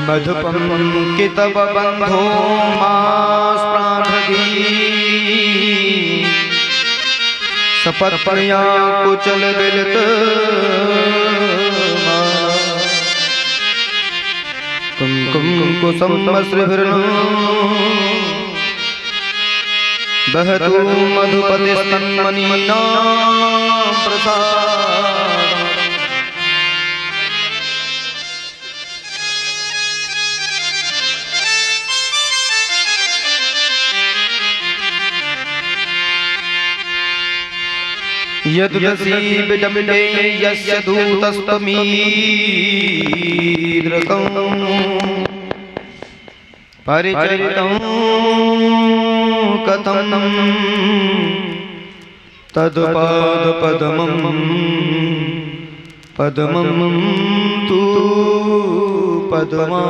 मधुपंकितव बंधो मास्प्राधगी सपत्न्या कुचल विलत कुमकुम कुसुमश्रीभिर्नो बहतु मधुपतिस्तन्मनीनां प्रसाद। यदुदसी विडम्बे यस्य दूतस्त्वमीदृकं परिचरितं कथं तत्पादपद्मं पद्मं तु पद्मा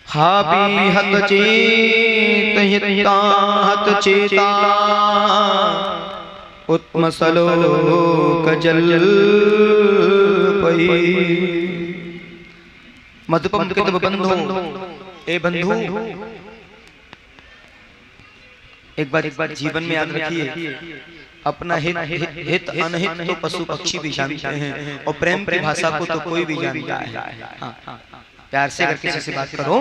हापि हत चेत हिता हत चेता उत्मसलोक जल्पयि। मधुपंकितव बंधो, ए बंधु एक बार जीवन में याद रखिए, अपना हित अनहित तो पशु पक्षी भी जानते हैं और प्रेम की भाषा को तो कोई भी जानता है। प्यार से अगर किसी से बात करो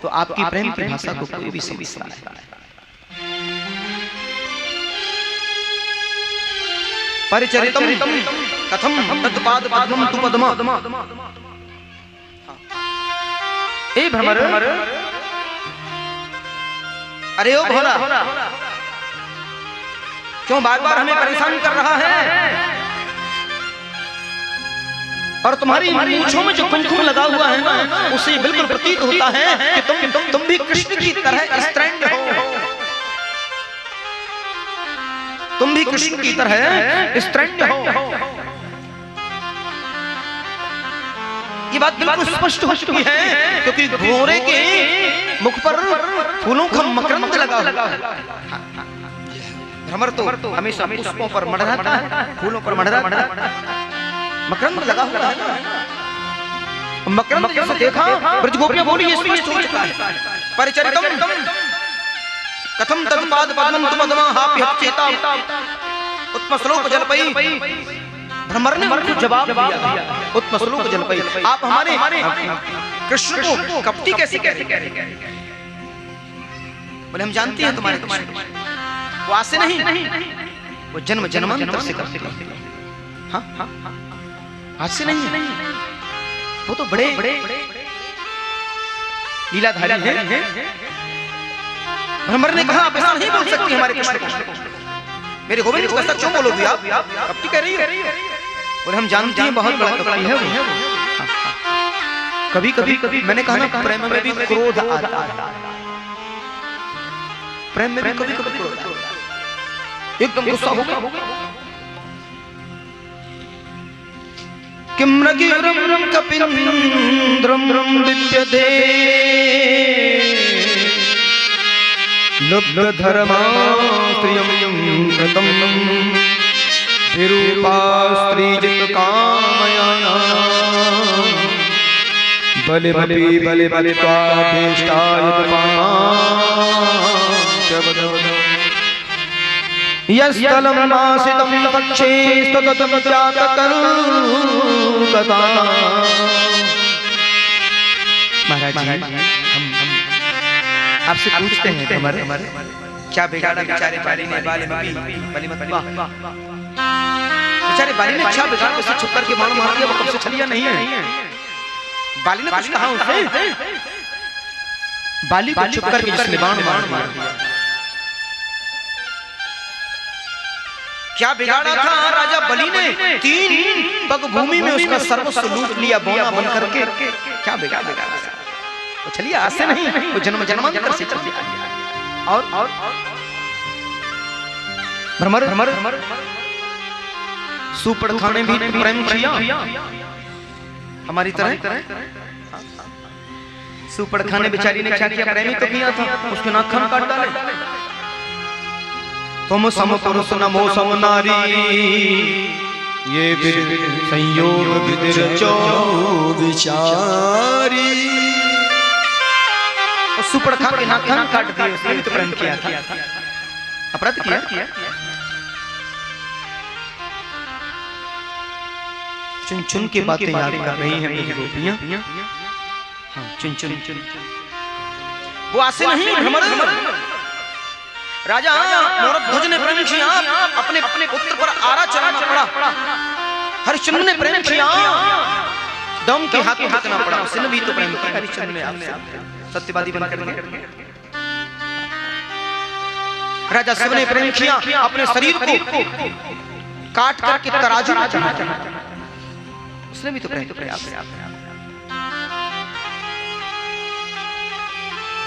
तो आपकी प्रेम की भाषा को कोई भी समझता है। परिचरितम कथम तत्पाद पद्मं तु पद्मा। ए भ्रमर, अरे ओ भोला, क्यों बार बार हमें परेशान कर रहा है? और तुम्हारी मूंछों में जो कुमकुम लगा हुआ है ना, उससे बिल्कुल प्रतीत होता है कि तुम भी कृष्ण की तरह स्त्रैण हो। तुम भी कृष्ण की तरह स्त्रैण हो। ये बात बिल्कुल स्पष्ट हो चुकी है, क्योंकि घोड़े के मुख पर फूलों का मकरंद लगा हुआ है। भ्रमर तो हमेशा पुष्पों पर मंडराता है, फूलों पर मंडराता है, मकरंद लगा हुआ है। मकरंद जैसे देखा, ब्रजगोपियां बोली ये स्पष्ट हो चुका है। परिचरितम कथम तत्पाद पद्मं तु पद्मा हापि हत चेता उत्मश्लोक जल्पयि। भ्रमर ने उनको जवाब दिया, उत्मश्लोक जल्पयि, आप हमारे कृष्ण को कपटी कैसे कह रहे? बोले हम जानते हैं तुम्हारे कृष्ण वो आसे नहीं, वो जन्म जन्मांतर से करते हैं। हाँ हाँ, आज से नहीं, वो तो बड़े लीलाधारी हैं। भ्रमर ने कहा आप ऐसा नहीं बोल सकती हमारे कृष्ण को, मेरे गोविंद को ऐसा क्यों बोलोगी आप? कपटी कह रही हो? और हम जानते हैं बहुत बड़ा कपटी है वो। कभी कभी मैंने कहा ना, प्रेम में भी क्रोध आता है, प्रेम में भी कभी कभी क्रोध आता है, एकदम गुस्सा हो गया। किं मृगीरं कपीन्द्रं दिव्यते लुब्धधर्मास्त्रियं कृतं विरूपास्त्रीजितकामया बलिमपि बलिबलित्वाभीष्टायुधपामां यस्तलं नासितं पक्षे स्तगतं जातकरुकता। महाराज जी, हम आपसे पूछते हैं, हमारे क्या बिगाड़ा बेचारे बाली ने? बेचारे बाली ने क्या बिगाड़ा? उसे छुप करके बाण मार दिया, वो कब से छलिया नहीं है। बाली ने कुछ कहा उसे? बाली को छुप करके जिसने बाण मार दिया, क्या बिगाड़ा था राजा बलि ने? 3 पग भूमि में उसका सर्वस्व लूट लिया, बोना बन करके। क्या बिगाड़ा? वो चलिए आज से नहीं, वो जन्म जन्मांतर से चल दिया। और भ्रमर सुपड़ खाने भी प्रेम किया हमारी तरह। सुपड़ खाने बेचारी ने क्या किया? प्रेमी तो किया था, उसके नाखून काट डाले। तुम सम पुरुष नमो सम नारी ये संयोग विदिर चो विचारी। सुपड़खा के नाखून काट दिए, उसने भी तो प्रेम किया था, अपराध किया। चुन चुन के बातें याद कर रही हैं मेरी गोपियां। हाँ, चुन चुन वो आसे नहीं भ्रमर। राजा मोरध्वज ने प्रेम किया, अपने पुत्र पर आरा चलाना पड़ा। हरिश्चंद्र ने प्रेम किया, दम के हाथों हाथना पड़ा। उसने भी तो प्रेम किया हरिश्चंद्र ने आपसे, सत्यवादी बनकर के। राजा शिव ने प्रेम किया, अपने शरीर को काट करके तराजू में चढ़ा। उसने भी तो प्रेम किया।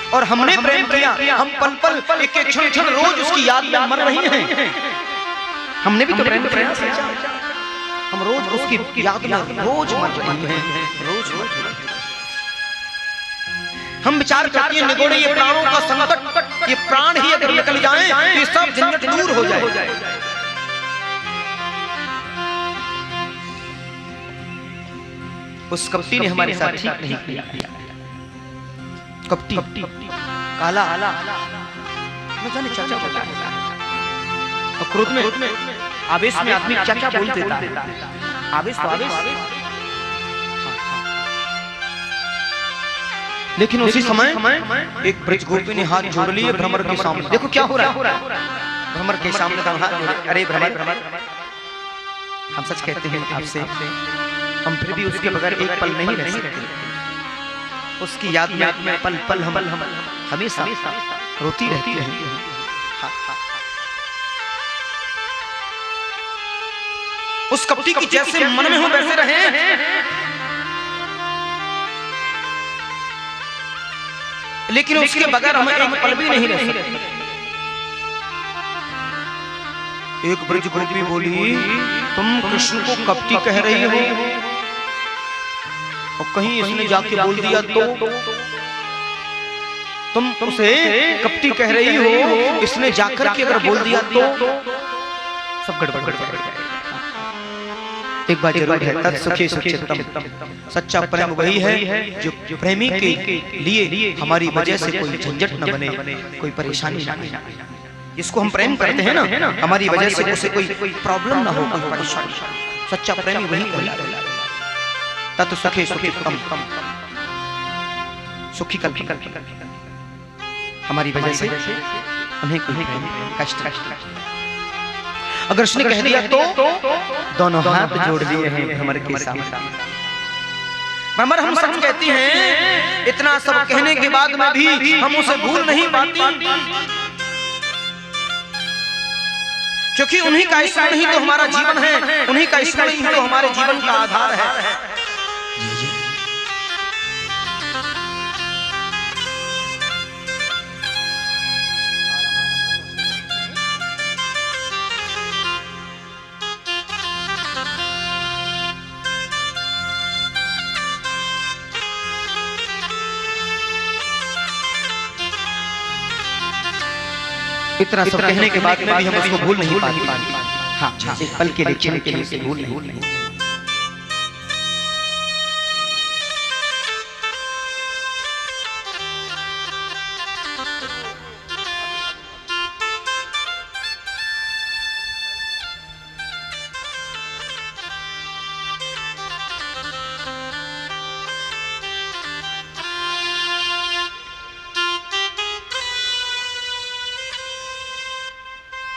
और हमने प्रेम किया, हम पल पल एक एक क्षण क्षण रोज उसकी याद में मर रही हैं। हमने भी तो प्रेम किया, हम रोज उसकी याद में रोज मर रही हैं, रोज। हम विचार करते हैं निगोड़े ये प्राणों का संकट, ये प्राण ही अगर निकल जाएं तो ये सब झंझट दूर हो जाए। उस कपटी ने हमारे साथ ठीक नहीं किया। कपटी काला न जाने चाचा बोलता है, और क्रोध में आवेश में आदमी चाचा बोल देता है। आवेश तो आवेश। लेकिन उसी समय एक ब्रज गोपी ने हाथ जोड़ लिए भ्रमर के सामने। देखो क्या हो रहा है, भ्रमर के सामने का हाथ जोड़े। अरे भ्रमर, हम सच कहते हैं आपसे, हम फिर भी उसके बगैर एक पल नहीं रह सकते। उसकी याद में पल पल हम हमेशा रोती रहती है। उस कपटी की जैसे मन में हो वैसे रहे। लेकिन उसके बगैर हम एक पल भी नहीं रह सकते। एक ब्रज गोपी बोली, तुम कृष्ण को कपटी कह रही हो, और कहीं इसने जाके बोल दिया तो तुम उसे कपटी कह रही हो, इसने जाकर के अगर बोल दिया तो सब गड़बड़ हो जाएगा। एक बात जरूर है, तत्सुखे सुचित्तम। सच्चा प्रेम वही है जो प्रेमी के लिए हमारी वजह से कोई झंझट न बने, कोई परेशानी न आए। जिसको हम प्रेम करते हैं ना, हमारी वजह से उसे कोई प्रॉब्लम ना हो, कोई परेशानी। सच्चा प्रेमी वही कहलाता है। तत् सुखे सुखितम, सुखी कल हमारी वजह से उन्हें कोई कष्ट। अगर उसने कह दिया तो दोनों हाथ जोड़ लिए हैं भ्रमर के सामने। भ्रमर, हम सच कहती हैं, इतना सब कहने के बाद में भी हम उसे भूल नहीं पाती, क्योंकि उन्हीं का स्मरण ही तो हमारा जीवन है, उन्हीं का स्मरण ही तो हमारे जीवन का आधार है। इतना सब कहने के बाद में भी हम उसको भूल नहीं पाते। हाँ, एक पल के लिए क्षण के लिए भूल नहीं।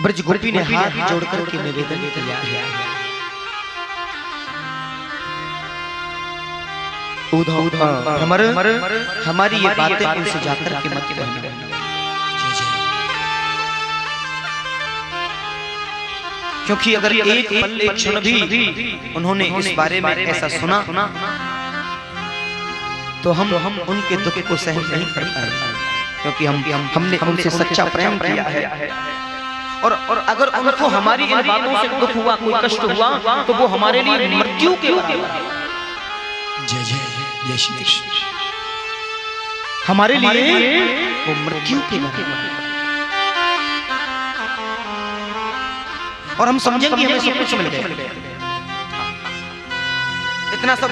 ब्रज गोपी ने हाथ जोड़कर के निवेदन किया है, भ्रमर, हमारी ये बातें उनसे जाकर के मत कहना, क्योंकि अगर एक पल एक क्षण भी उन्होंने इस बारे में ऐसा सुना तो हम उनके दुख को सहन नहीं कर पाएंगे, क्योंकि हमने उनसे सच्चा प्रेम किया है। और अगर उनको हमारी इन बातों से दुख हुआ, कोई कष्ट हुआ, तो वो हमारे लिए मृत्यु के बराबर है। जय जय जय श्री कृष्ण। हमारे लिए वो मृत्यु के बराबर है। और हम समझेंगे हमें सब कुछ मिल गया, इतना सब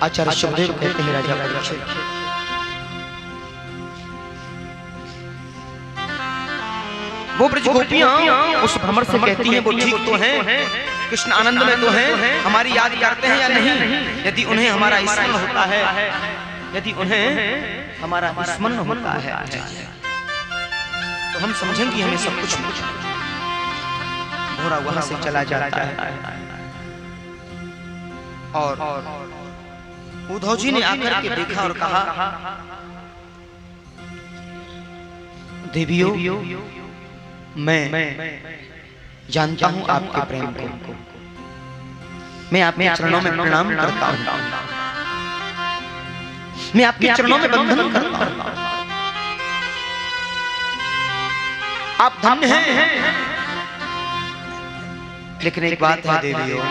आचार्य शुभदेव कहते हैं राजा परीक्षित, वो ब्रज गोपियां उस भ्रमर से कहती हैं वो ठीक तो हैं, कृष्ण आनंद में तो हैं, हमारी याद करते हैं या नहीं? यदि उन्हें हमारा स्मरण होता है, यदि उन्हें हमारा स्मरण होता है तो हम समझेंगे हमें सब कुछ घोड़ा वहां से चला जाता है। और उद्धव जी ने आकर के देखा और कहा, देवियों मैं जानता हूं आपके प्रेम को, मैं आपके चरणों में प्रणाम करता हूं, मैं आपके चरणों में बंधन करता हूं, आप धन्य हैं। लेकिन एक बात है देवियों,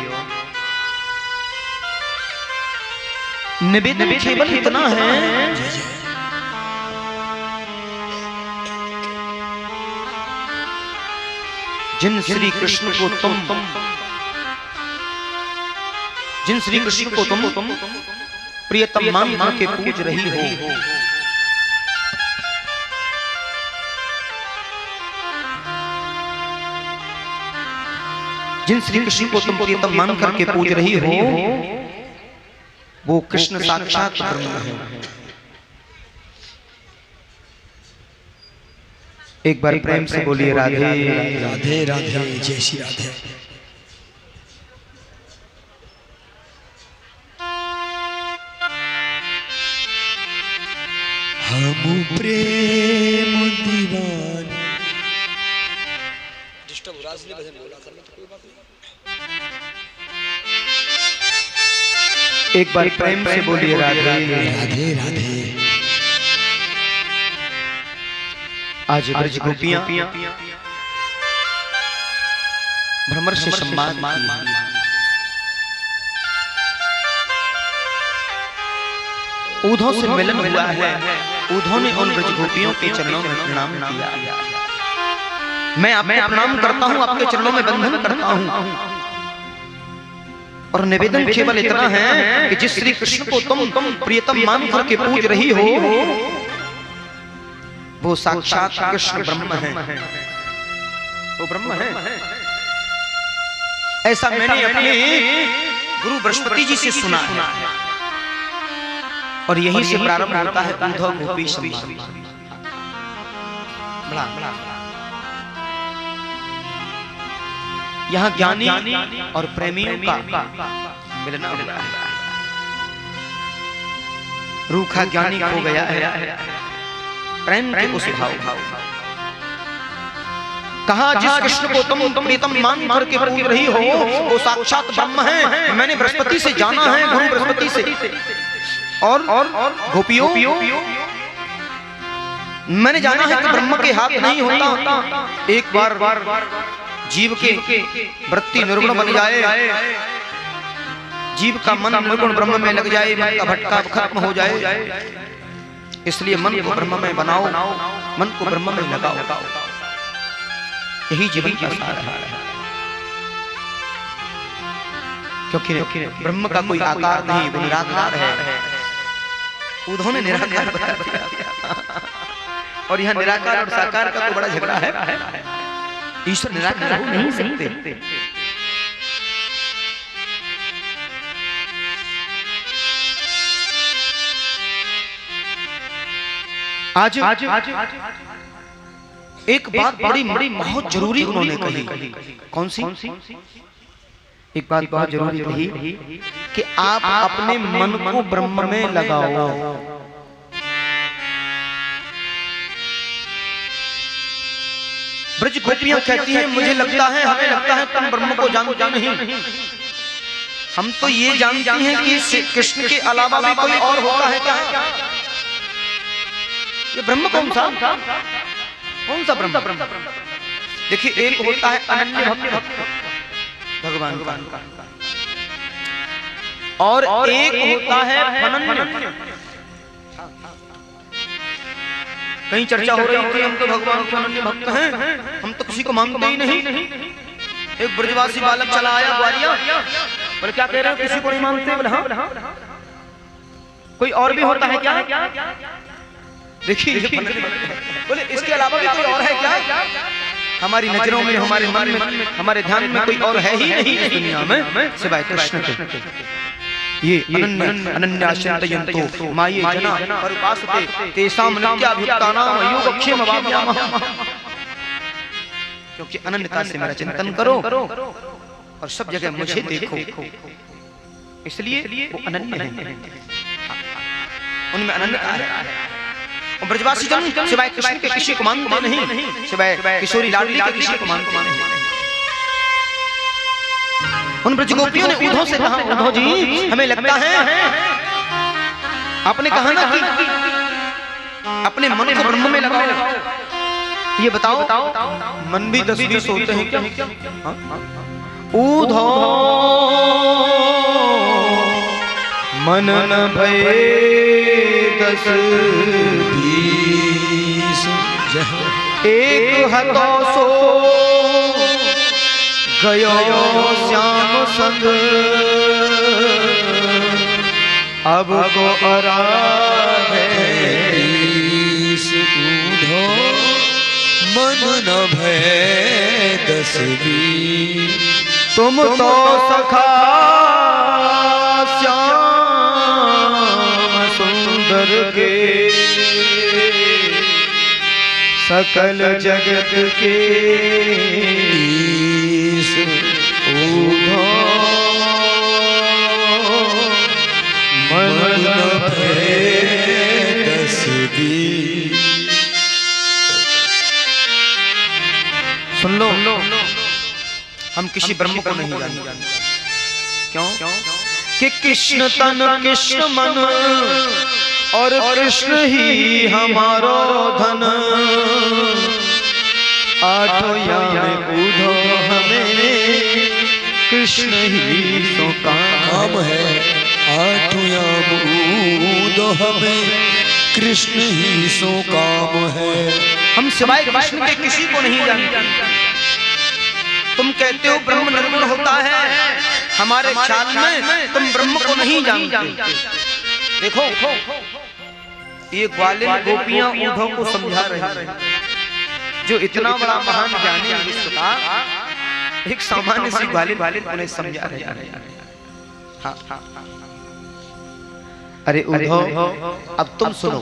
निवेदन केवल इतना है, जिन श्री कृष्ण को तुम प्रियतम मान के पूज रही हो, जिन श्री कृष्ण को तुम प्रियतम मान करके पूज रही हो, वो कृष्ण साक्षात ब्रह्म है। एक बार प्रेम से बोलिए राधे राधे राधे, जय श्री राधे। हम प्रेम दीवाने। डिस्टर्ब राज ने भजन बोला करना तो कोई बात नहीं। एक बार प्रेम से बोलिए राधे राधे राधे। आज ब्रज गोपियां भ्रमर से संवाद किया, उद्धव से मिलन हुआ है। उद्धव ने उन ब्रज गोपियों के चरणों में प्रणाम किया, मैं आपको प्रणाम करता हूं, आपके चरणों में बंधन करता हूं, और निवेदन केवल इतना है कि जिस श्री कृष्ण को तुम प्रियतम मान करके पूज रही हो, वो साक्षात कृष्ण ब्रह्म है, वो ब्रह्म है। ऐसा मैंने अपने गुरु बृहस्पति जी से सुना है, और यहीं से प्रारंभ होता है उद्धव गोपी संवाद। यहाँ ज्ञानी और प्रेमियों का मिलना हुआ है। रूखा ज्ञानी खो गया है प्रेम के उस भाव। कहा जिस कृष्ण को तुम प्रीतम मान करके पूज रही हो, वो साक्षात ब्रह्म है। मैंने बृहस्पति से जाना है, गुरु बृहस्पति से, और गोपियों मैंने जाना है कि ब्रह्म के हाथ नहीं होता। एक बार जीव के वृत्ति निर्गुण बन जाए, जीव का मन निर्गुण ब्रह्म में लग जाए, मन का भटका खत्म हो जाए। इसलिए मन को ब्रह्म में बनाओ, मन को ब्रह्म में लगाओ, यही जीवन का सार है। क्योंकि ब्रह्म का कोई आकार नहीं, वो निराकार है। उद्धव ने निराकार बता दिया, और यहाँ निराकार और साकार का तो बड़ा झगड़ा है। ईश्वर निराकार हो नहीं सकते। आज एक बात बड़ी बहुत जरूरी उन्होंने कही। कौन सी? एक बात बहुत जरूरी कही कि आप अपने मन को ब्रह्म में लगाओ। ब्रज गोपियां कहती हैं, मुझे लगता है, हमें लगता है तुम ब्रह्म को जानते नहीं। हम तो ये जानती हैं कि कृष्ण के अलावा भी कोई और होता है क्या? ये ब्रह्म कौन सा ब्रह्म? देखिए, एक होता है अनन्य भक्त भगवान का, और एक होता है अनन्य। कहीं चर्चा हो रही थी, हम तो भगवान के अनन्य भक्त हैं, हम तो किसी को मानते ही नहीं। एक ब्रजवासी बालक चला आया ग्वालिया। बोले क्या कह रहे हो, किसी को नहीं मानते? बोले हाँ। कोई और भी होता है क्या? देखिए बोले इसके अलावा भी कोई और है क्या? हमारी नजरों में, हमारे मन में, हमारे ध्यान में कोई और है ही नहीं इस दुनिया में सिवाय कृष्ण के। ये अनन्याश्चिन्तयन्तो माये जना परुपासते तेषां नित्याभियुक्तानां योगक्षेम वाप्यामः। क्योंकि अनन्यता से मेरा चिंतन करो और सब जगह मुझे देखो, इसलिए वो अनन्य है, उनमें अनन्यता है। और ब्रजवासी जन सिवाय कृष्ण के किसी को मानते नहीं, सिवाय किशोरी लाडली के किसी को मानते नहीं। उन ब्रजगोपियों ने उद्धव से कहा, उद्धव जी हमें लगता है आपने कहा ना कि अपने मन को ब्रह्म में लगाओ, ये बताओ मन भी 10-20 होते हैं क्या? उद्धव मन न भये 10-20 एक हतो सो गयो श्याम संग अब को आराधे उद्धो मन न भय 10-20 तुम तो सखा श्याम सुंदर के सकल जगत के उद्धव मन न भय 10-20। सुन लो, हम किसी ब्रह्म को नहीं जानते। क्यों? कि कृष्ण तन कृष्ण मन और कृष्ण ही हमारो धन। आठों याम उद्धव हमें कृष्ण ही सो काम है। आठों याम उद्धव हमें कृष्ण ही सो काम है। हम सिवाय कृष्ण के किसी को नहीं जानते। तुम कहते हो ब्रह्म निर्गुण होता है, हमारे ख्याल में तुम ब्रह्म को नहीं जानते। देखो ये ग्वालियर गोपियां उद्धव को समझा रही हैं, जो इतना बड़ा महान ज्ञानी विश्व का एक सामान्य सी ग्वालियर उन्हें समझा रहे हैं। हाँ। अरे उद्धव अब तुम सुनो।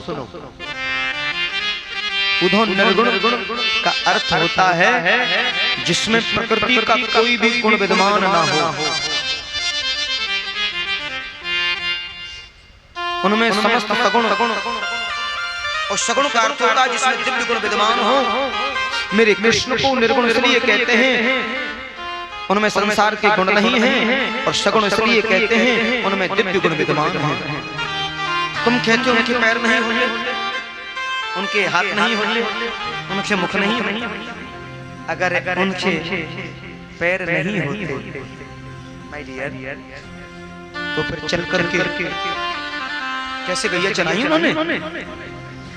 उद्धव निर्गुण का अर्थ होता है जिसमें प्रकृति का कोई भी गुण विद्यमान ना हो, उनमें समस्त सगुण और सगुण का अर्थ होता है जिसमें दिव्य गुण विद्यमान हो। मेरे कृष्ण को निर्गुण इसलिए कहते हैं उनमें संसार के गुण नहीं हैं, और सगुण इसलिए कहते हैं उनमें दिव्य गुण विद्यमान हैं। तुम कहते हो उनके पैर नहीं होंगे, उनके हाथ नहीं होंगे, उनके मुख नहीं होंगे। अगर उनके पैर नहीं होते माय डियर, तो फिर चल करके कैसे गैया चलाई उन्होंने?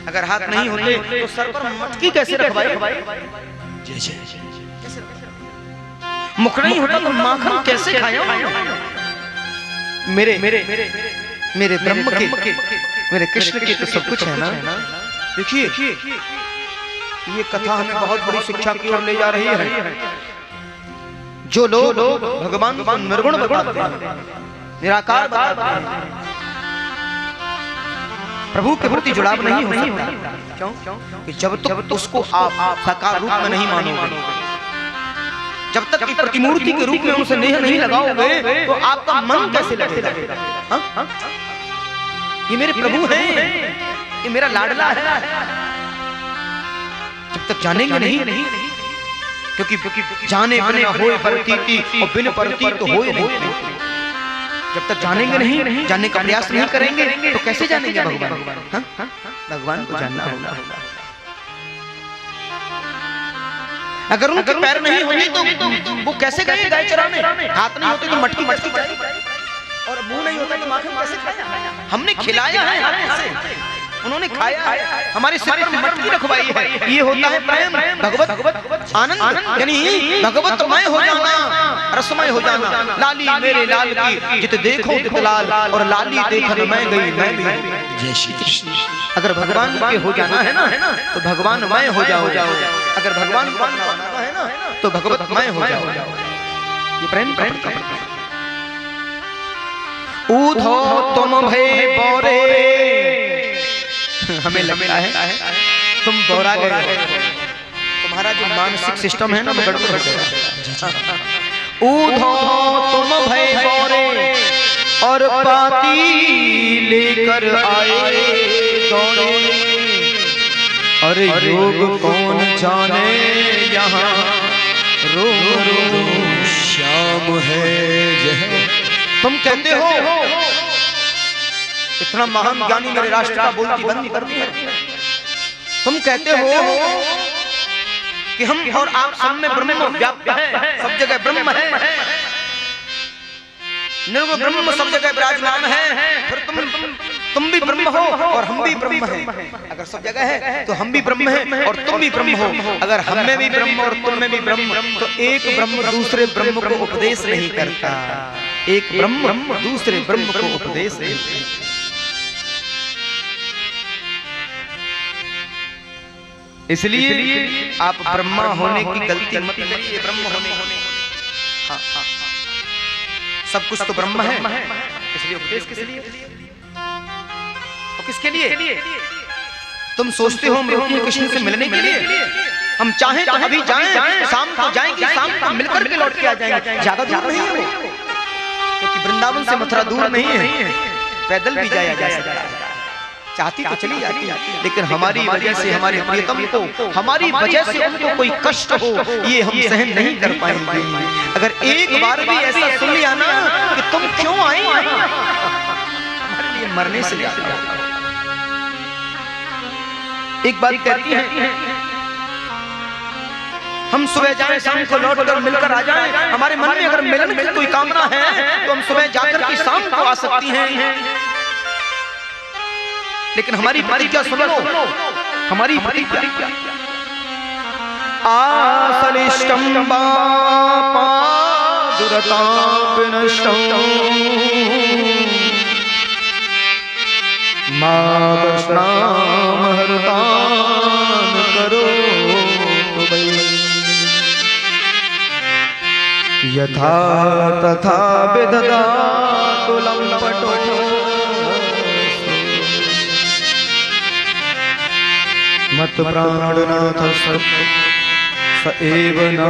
अगर हाथ नहीं होते तो सर पर मटकी कैसे रखवाई? मुख नहीं होता तो माखन कैसे खाया? मेरे ब्रह्म के, मेरे कृष्ण के तो सब कुछ है ना। देखिए ये कथा हमें बहुत बड़ी शिक्षा की ओर ले जा रही है। जो लोग भगवान को निर्गुण बताते हैं, निराकार बताते हैं, प्रभु के प्रति जुड़ाव नहीं हो सकता। क्यों? कि जब तक उसको आप साकार रूप में नहीं मानोगे, जब तक कि प्रतिमूर्ति के रूप में उनसे नेह नहीं लगाओगे, तो आपका मन कैसे लगेगा? ये मेरे प्रभु हैं, ये मेरा लाडला है। जब तक जानेंगे नहीं, क्योंकि जाने बिना होए प्रतीति और बिन प्रतीत तो होए नहीं। जब तक जानेंगे नहीं, जानने का प्रयास नहीं करेंगे, तो कैसे जानेंगे भगवान? भगवान को जानना होगा। अगर उनके पैर नहीं होंगे तो वो कैसे गए गाय चराने? हाथ नहीं होते तो मटकी और मुंह नहीं होता तो माखन कैसे खाया? हमने खिलाया है हाथ से। उन्होंने खाया है, हमारे सिर पर मटकी रखवाई है। ये होता है प्रेम, भगवत आनंद, यानी भगवतमय हो जाना, रसमय हो जाना। लाली मेरे लाल की जित देखो तित लाल, और लाली देखन मैं गई मैं भी। जय श्री कृष्ण। अगर भगवान के हो जाना है ना तो भगवानमय हो जाओ। अगर भगवान को अपना बनाना है ना तो भगवतमय हो जाओ। ये प्रेम का ऊधो तुम भय बोरे, हमें लगता है तुम बोरा गए हो, तुम्हारा जो मानसिक सिस्टम है ना वो गड़बड़ हो गया। ऊधो तुम भय बोरे, और पाती लेकर आए दौड़े, अरे योग कौन जाने यहाँ रोग रोग श्याम है जय। तुम कहते हो इतना महान ज्ञानी मेरे राष्ट्र का बोलती बंद कर दिया। तुम कहते हो कि हम और आप सब में ब्रह्म व्याप्त है, सब जगह ब्रह्म है, निर्गुण ब्रह्म सब जगह विराजमान है। फिर तुम भी ब्रह्म हो और हम भी ब्रह्म हैं। अगर सब जगह है तो हम भी ब्रह्म हैं और तुम भी ब्रह्म हो। अगर हम में भी ब्रह्म और तुम में भी ब्रह्म, तो एक ब्रह्म दूसरे ब्रह्म को उपदेश नहीं करता। एक ब्रह्म दूसरे ब्रह्म को उपदेश नहीं करता। इसलिए आप ब्रह्मा होने की गलती मत करिए, ब्रह्म होने। हाँ, सब कुछ तो ब्रह्म है, इसलिए उपदेश किस लिए और किसके लिए? तुम सोचते हो हम रुके कृष्ण से मिलने के लिए? हम चाहें तो अभी जाएं, शाम को जाएंगे, शाम को मिलकर के लौट के आ जाएंगे। ज्यादा दूर नहीं है, क्योंकि वृंदावन से मथुरा दूर नहीं है, पैदल भी जाया जा सकता है। चाहती तो चली जाती, लेकिन हमारी वजह से हमारे प्रियतम को, हमारी वजह से उनको कोई कष्ट हो, ये हम सहन नहीं कर पाएंगे। अगर एक बार भी ऐसा सुन लिया ना कि तुम क्यों आई, हमारे लिए मरने से ज्यादा। एक बात कहती है, हम सुबह जाएं, शाम को लौट कर मिलकर आ जाएं। हमारे मन में अगर मिलन की कोई कामना है तो हम सुबह जाकर के शाम को आ सकती हैं। लेकिन हमारी प्रतिज्ञा सुनो, हमारी प्रतिज्ञा आसलिष्टं पापादुरतापिनष्टं मादस्नामहर्तान् करोतु वै। यथा तथा विदधातु लम्पटो मत प्राणनाथ स एव न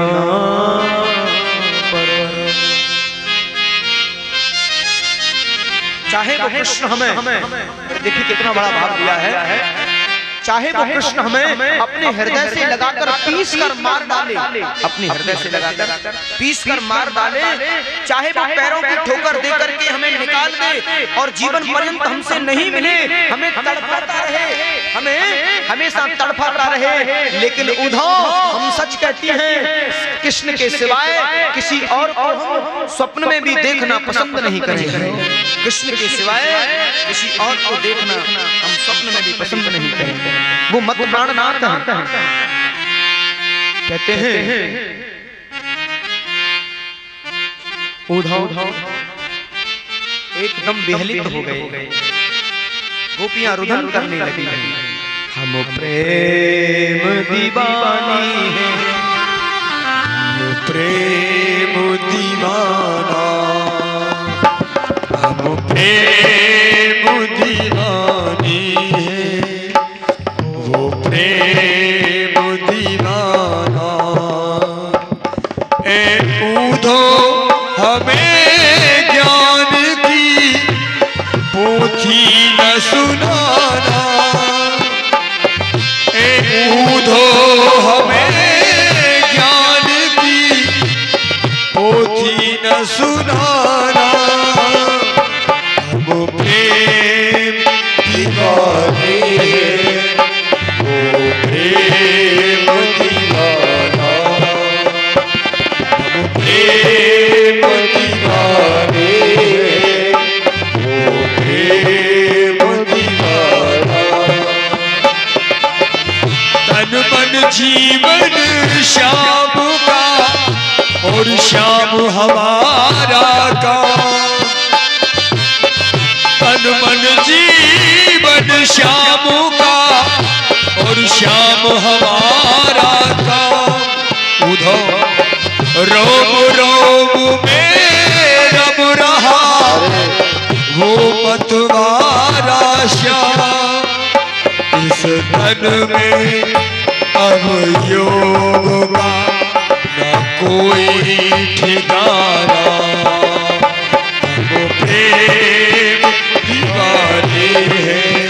पर। चाहे वो कृष्ण हमें, देखिए कितना बड़ा भाव दिया है, चाहे वो कृष्ण हमें अपने हृदय से लगाकर पीस कर मार डाले, अपने हृदय से लगाकर पीस कर मार डाले, चाहे वो पैरों की ठोकर देकर के हमें निकाल दे और जीवन पर्यंत हमसे नहीं मिले, हमें तड़पाता रहे, हमें हमेशा तड़पाता रहे, लेकिन उद्धव हम सच कहती हैं, कृष्ण के सिवाय किसी और को हम स्वप्न में भी देखना पसंद नहीं करेंगे। कृष्ण के सिवाय किसी और को देखना हम स्वप्न में भी पसंद नहीं करेंगे। वो मत प्राणनाथ कहते हैं। उद्धव एकदम विहलित हो गए, गोपियां रुदन करने लगी। हम प्रेम दीवानी हैं, हम प्रेम दीवाना, हम प्रेम दीवानी है, वो प्रेम दीवाना। ए उद्धव हमें ज्ञान की पोथी न सुनाना, ए उद्धव हमें ज्ञान की पोथी न सुनाना। हम प्रेम दीवाने, वो प्रेम दीवाना, हम प्रेम दीवाने, वो प्रेम दीवाना। श्याम का और श्याम हमारा काम, तन मन जीवन श्याम का और श्याम हमारा काम। उधो रोम रोम में रम रहा वो मतवारा श्याम, इस तन में अब योग का न कोई ठिकाना, वो प्रेम दीवाने हैं,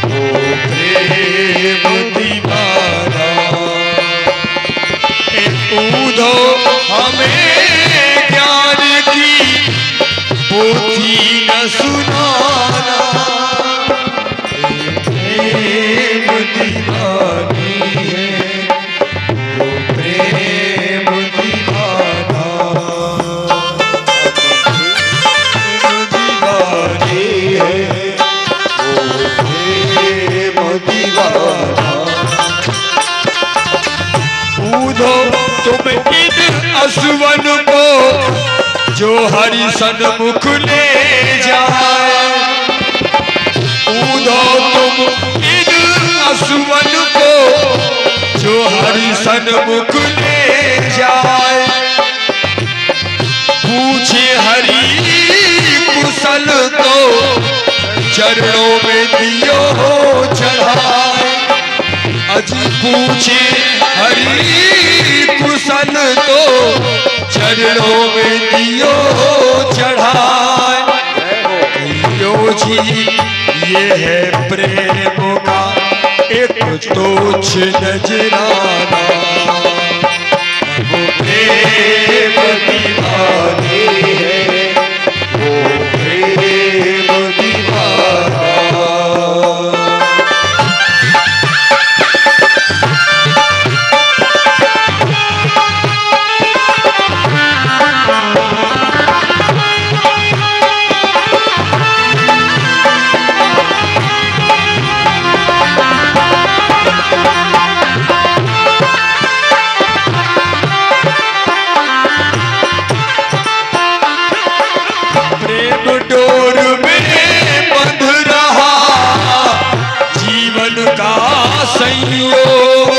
वो प्रेम दीवाना। ऊधो हमें ज्ञान की पोथी न सुनाना, प्रेम दीवानी है, वो प्रेम दीवाना, दीवानी है, वो प्रेम दीवाना। ऊधो तुम इन असवन को जो हरि सन्मुख ले जाए, ऊधो तुम इन असवन को जो हरि सन्मुख ले जाए, पूछे हरि कुशल तो चरणों में दियो चढ़ाए, अजी पूछे हरि कुशल तो चरणों में दियो चढ़ाए। यो जी ये है प्रेम का एक तुच्छ नजराना, वो प्रेम दीवाने है, वो प्रेम दीवाना। डोर में बंध रहा जीवन का संयोग,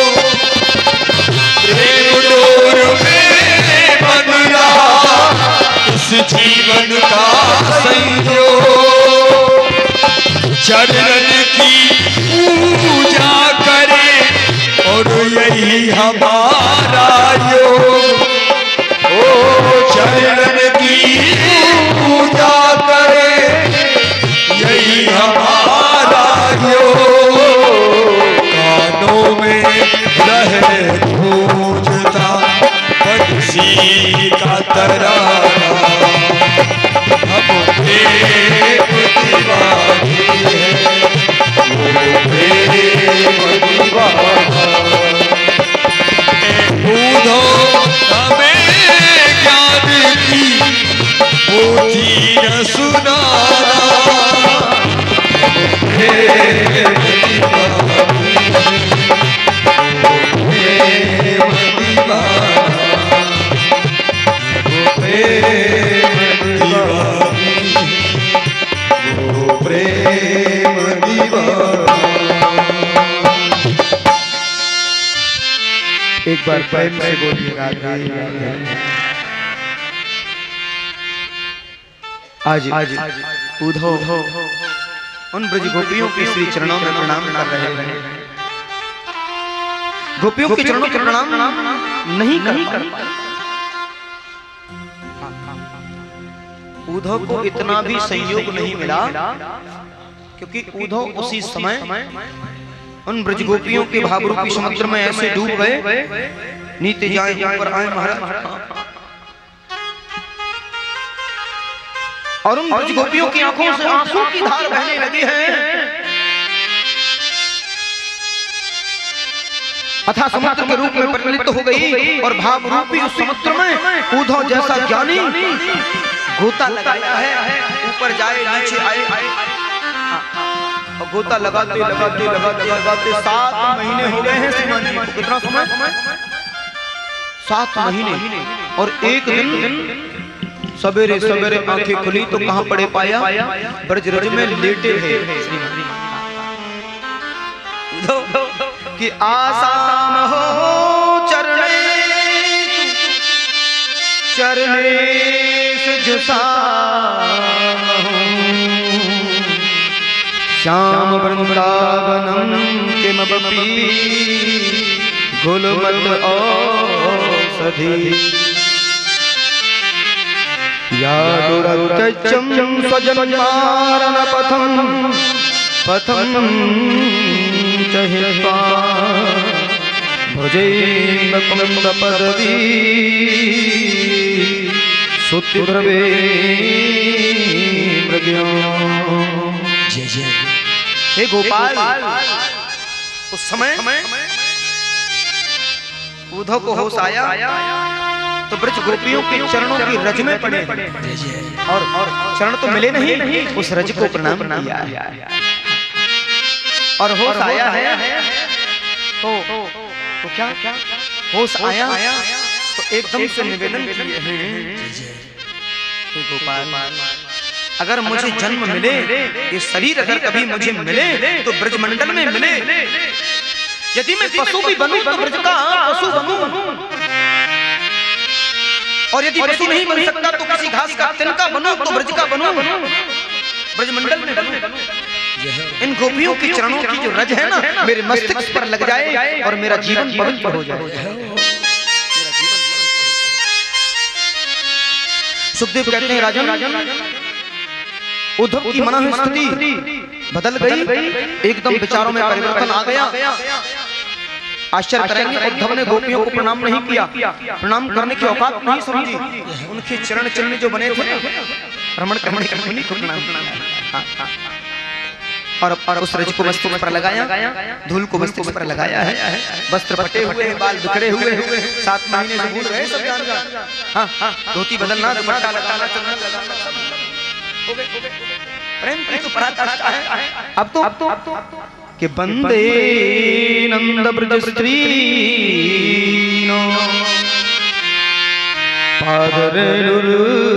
प्रेम डोर में बंध रहा इस जीवन का संयोग। चरण की पूजा करे और यही हमारा योग, ओ चरण की पूजा करे यही हमारा योग। कानों में रहे गूंजता बंसी का तराना, हम प्रेम दीवाने हैं, वो प्रेम दीवाना। ऊधो हमें ज्ञान की पोथी न सुनाना, प्रेम दीवानी, प्रेम दीवाना, प्रेम दीवानी, वो प्रेम दीवाना। एक बार प्रेम से बोलिएगा। आज उधो उन ब्रज गोपियों के श्री चरणों में प्रणाम कर रहे हैं। गोपियों के चरणों में प्रणाम नहीं कर उधव को इतना भी संयोग नहीं मिला, क्योंकि उधव उसी समय उन ब्रज गोपियों के भावरूपी समुद्र में ऐसे डूब गए, नीचे जाए ऊपर आए महाराज। और उन ब्रज गोपियों की आंखों से आंसू की धार बहने लगी है, अथा समुद्र के रूप में परिणत हो गई। और भाव रूपी उस समुद्र में उद्धव जैसा ज्ञानी गोता लगाया है, ऊपर जाए नीचे आए, और गोता लगाते लगाते लगाते लगाते 7 महीने हो गए हैं। कितना समय? 7 महीने और एक दिन सवेरे सवेरे आंखें खुली तो कहां पड़े पाया? ब्रजरज में लेटे हैं कि आसाम हो चरणेश जुसाम श्याम वृंदावनम किमपि गुलमत औषधि यादुरत्यजं स्वजन्मारण पथं च हित्वा भुजैर्मुकुन्दपदवी सुतिभ्रवे मृग्यो। जय जय। हे गोपाल, उस समय उद्धव को होश आया तो ब्रज गोपियों के चरणों की रज में पड़े और चरण तो मिले नहीं, उस रज को प्रणाम किया और होश आया है तो क्या होश आया तो एकदम से निवेदन किए हैं, हे गोपाल अगर मुझे जन्म मिले, ये शरीर अगर कभी मुझे मिले तो ब्रजमंडल में मिले। यदि मैं पशु भी बनूं तो ब्रज का पशु बनूं, और यदि पशु नहीं बन सकता तो किसी घास का तिनका बनूं तो ब्रज का बनूं, ब्रजमंडल में बनूं। इन गोपियों के चरणों की जो रज है ना मेरे मस्तिष्क पर लग जाए और मेरा जीवन पवित्र हो जाए। सुखदेव कहते हैं राजन, उद्धव की मन स्थिति बदल गई, एकदम विचारों में परिवर्तन आ गया। आश्चर्य करेंगे, उद्धव ने गोपियों को प्रणाम नहीं किया, प्रणाम करने की औकात नहीं समझी। उनके चरण चरण जो बने थे रमण करने को प्रणाम और उस रज को मस्तक पर लगाया, धूल को मस्तक पर लगाया है, वस्त्र फटे हुए, बाल बिखरे हुए, 7 महीने से भूल गए सब जान। हाँ, धोती बदलना, दुपट्टा लगाना, चंदन लगाना, प्रेम की तो पराकाष्ठा है। अब तो कि बंदे नंद ब्रज स्त्री पादरुर्मी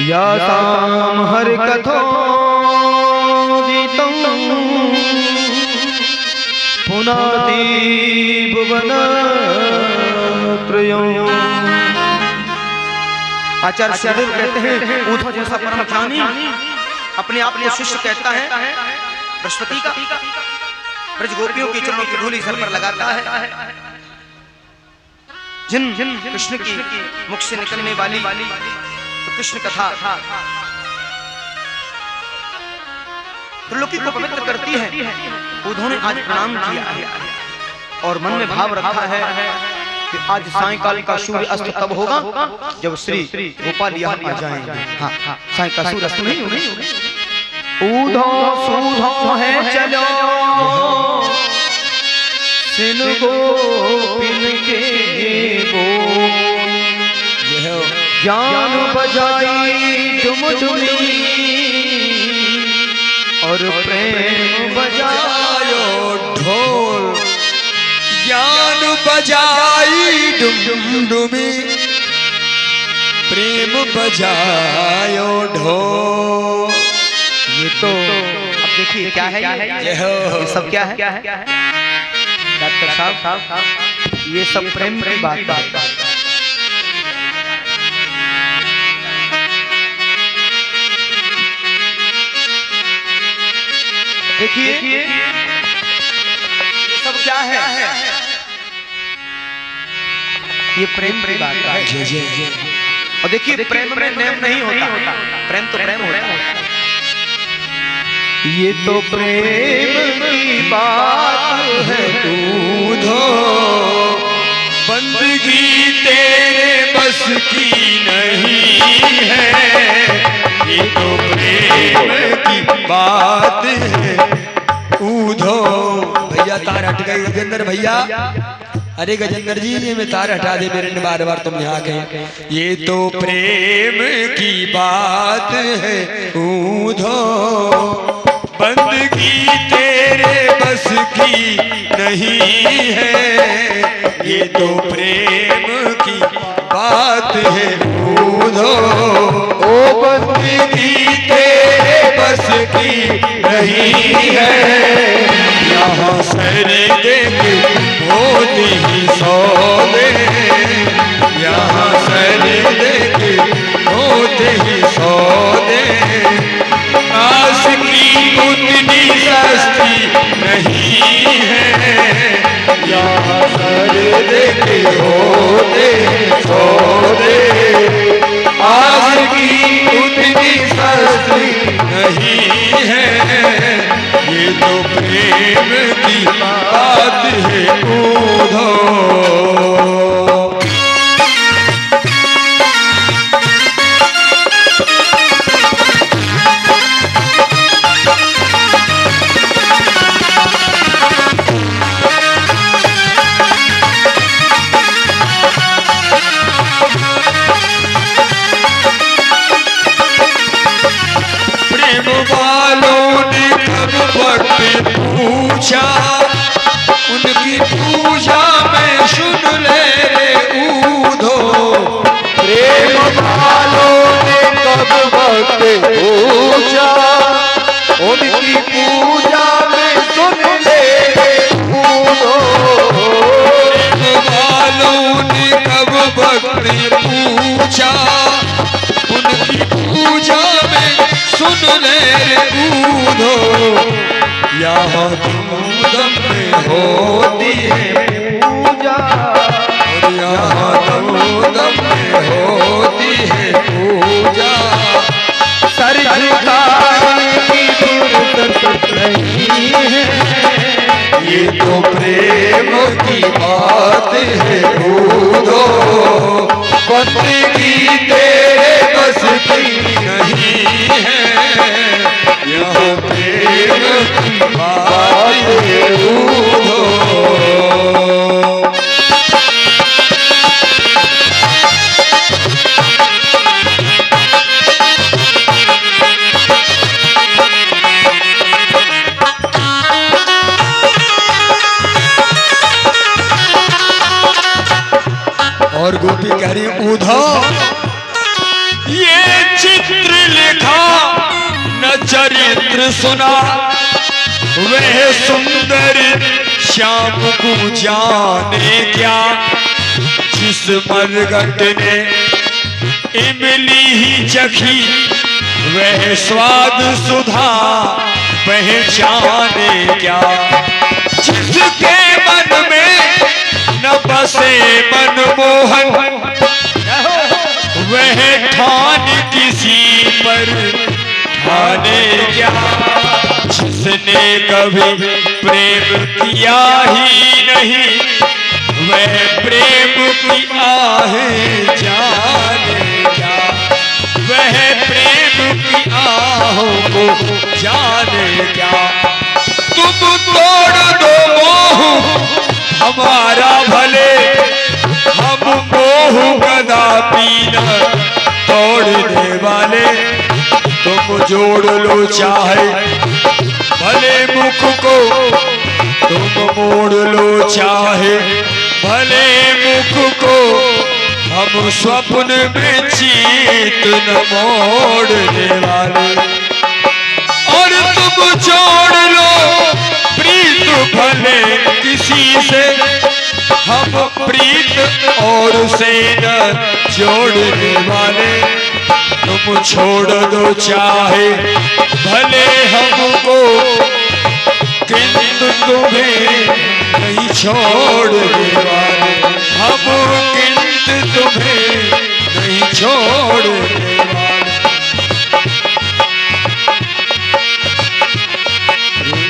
यासाम हर कथो गीतम पुनाति भुवन त्रयम्। आचार्य सुखदेव कहते हैं उद्धव जैसा परम ज्ञानी अपने आप को शिष्य कहता है बृहस्पति का, ब्रज गोपियों के चरणों की धूली सर पर लगाता है। जिन कृष्ण की मुख से निकलने वाली तो कृष्ण कथा त्रिलोकी को पवित्र करती है, उन्होंने आज प्रणाम किया है और मन में भाव रखा है कि आज सायंकाल का सूर्य अस्त तब होगा जब श्री गोपाल यहाँ आ जाएंगे। हाँ, सायंकाल सूर्य अस्त नहीं होगा। ऊधो सूधो है चलो सिन गोपिन के बोल, ज्ञान बजाई डुमडुमी और प्रेम बजायो ढोल। ज्ञान बजाई डुमडुमी प्रेम बजायो ढोल। ये तो अब देखिए क्या है, ये सब क्या है डॉक्टर साहब, ये सब प्रेम की बात है। देखिए ये सब क्या है, ये प्रेम की बात है। और देखिए प्रेम में नेम नहीं होता, प्रेम तो प्रेम होता है। ये तो प्रेम की बात है, तू धो बंदगी तेरे बस की नहीं है। ये तो प्रेम की बात है, ऊधो। भैया तार हट गई, उपेंद्र भैया अरे गजेंद्र जी ये मैं तार हटा दे मेरे, बार बार तुम यहाँ गए। ये तो प्रेम की बात है ऊधो, बंदगी तेरे बस की नहीं है। ये तो प्रेम की बात है ऊधो, ओ बंदगी तेरे बस की नहीं है। यहाँ सर देख होती ही सौदे, यहाँ सर देख होते ही सौदे। आशिकी उतनी सस्ती नहीं है, यहाँ सर देख होते सौदे। आशिकी उतनी सस्ती नहीं है, ये तो प्रेम की बात है ऊधो। प्रेम वालों ने कब वक्त पूछा, उनकी पूजा में सुन ले रे ऊधो। प्रेम वालों ने कब वक्त पूछा, उनकी पूजा में सुन ले ऊधो। प्रेम वालों ने कब वक्त पूछा, उनकी पूजा में सुन ले ऊधो। यहाँ धूमधाम में होती है पूजा, और यहाँ धूमधाम में होती है पूजा। सर झुकाने की फुर्सत नहीं है, ये तो प्रेम की बात है ऊधो, बंदगी तेरे बस की नहीं है। यहाँ प्रेम की बात है ऊधो। और गोपी कह रही ऊधो, ये चित्र लिखा न चरित्र सुना, वह सुंदर श्याम को जाने क्या। जिस मरघट ने इमली ही चखी, वह स्वाद सुधा पहचाने क्या। जिसके मन में न बसे मनमोहन, वह ठान किसी पर ठाने क्या। जिसने कभी प्रेम किया ही नहीं, वह प्रेम की आहें जाने क्या। वह प्रेम की आहों को जाने क्या। तुम तोड़ दो मोह हमारा भले, हम मोह कदापि न तोड़ने वाले। तुम जोड़ लो चाहे भले मुख को, तुम मोड़ लो चाहे भले मुख को। हम स्वप्न में चीत न मोड़ने वाले। और तुम जोड़ लो प्रीत भले किसी से, हम प्रीत और से न जोड़ने वाले। तुम छोड़ दो चाहे भले हमको, किंतु तुम्हें नहीं छोड़ने वाले। हम किंतु तुम्हें नहीं छोड़ने वाले।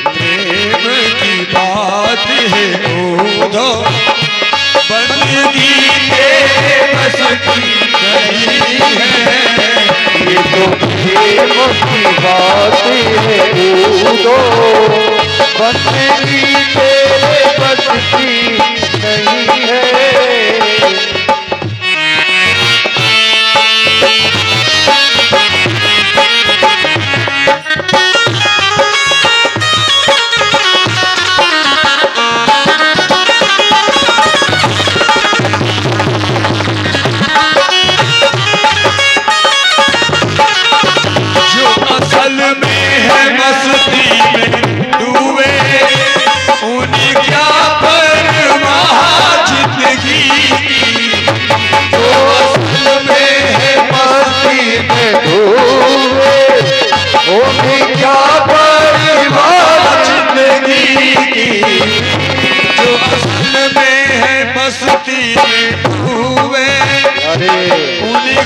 प्रेम की बात है ऊधो, बंदगी तेरे बस की नहीं है। ये तो प्रेम की बात है ऊधो, बंदगी तेरे बस की नहीं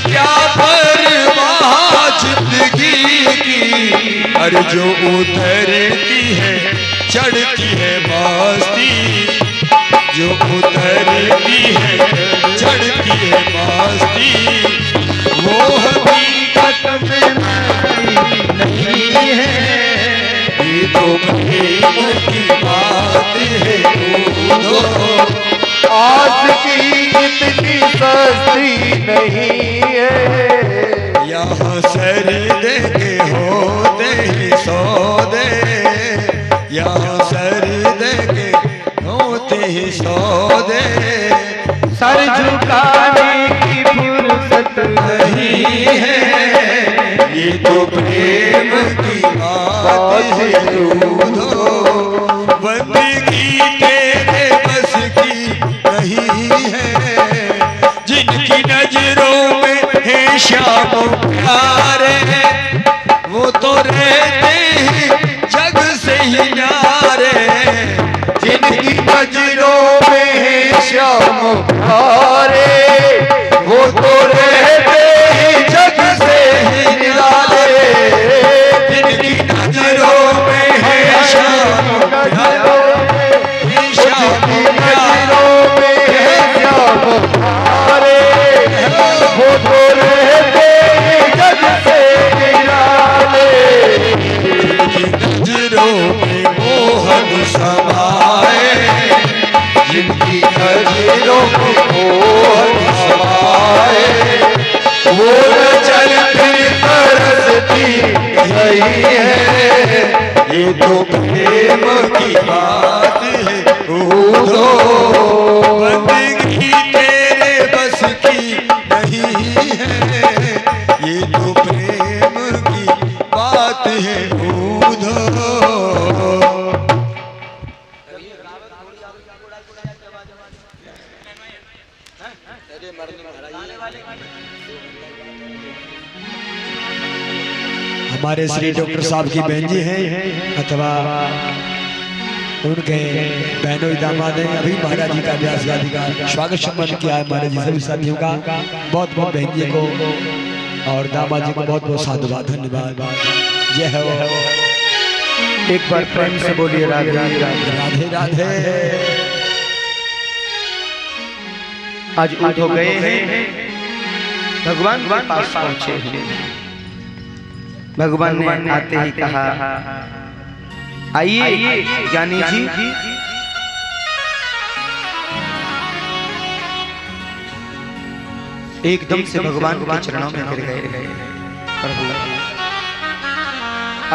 क्या परवाह जिंदगी की, अरे जो उतरती है चढ़ती है मस्ती, जो उतरती है चढ़ती है मस्ती, वो हकीकत में नहीं है, ये तो प्रेम की बात है। आशिकी इतनी सस्ती नहीं है, यहाँ सरदे के होते ही सौदे, यहाँ सरदे के होते ही सौदे, सर झुकाने की फुर्सत नहीं है, ये तो प्रेम की बात है। दूधो बंदगी तेरे बस की नहीं है, जिनकी नजरों में है श्याम प्यारे, वो तो रहते हैं जग से ही न्यारे, जिनकी नजरों में है श्याम प्यारे, वो तो रहते हैं जग से ही निराले, जिनकी नजरों में है श्याम प्यारे, जिनकी नजरों में है श्याम प्यारे, वो तो रहते हैं जग से निराले, जिनकी नजरों में मोहन समाए, जिनकी नजरों में मोहन समाए, वो न चलती तरसती नहीं है, ये तो प्रेम की बात है। दूधो बंदगी तेरे बस की नहीं है, ये तो प्रेम की बात है। दूधो हमारे श्री डॉक्टर साहब की बहन जी हैं अथवा उनके बहनों दामाद हैं। अभी महाराज जी का व्यास गादी का स्वागत सम्मान किया है महाराज जी सभी साथियों का। बहुत बहुत बहन जी को और दामाद जी को बहुत बहुत साधुवाद, धन्यवाद। जय हो। एक बार प्रेम से बोलिए राधे राधे। राधे राधे। आज ऊँट हो गए हैं, भगवान के पास पहुंचे हैं। भगवान ने आते ही कहा, आइए ज्ञानी जी, एकदम से भगवान के चरणों में गिर गए। प्रभु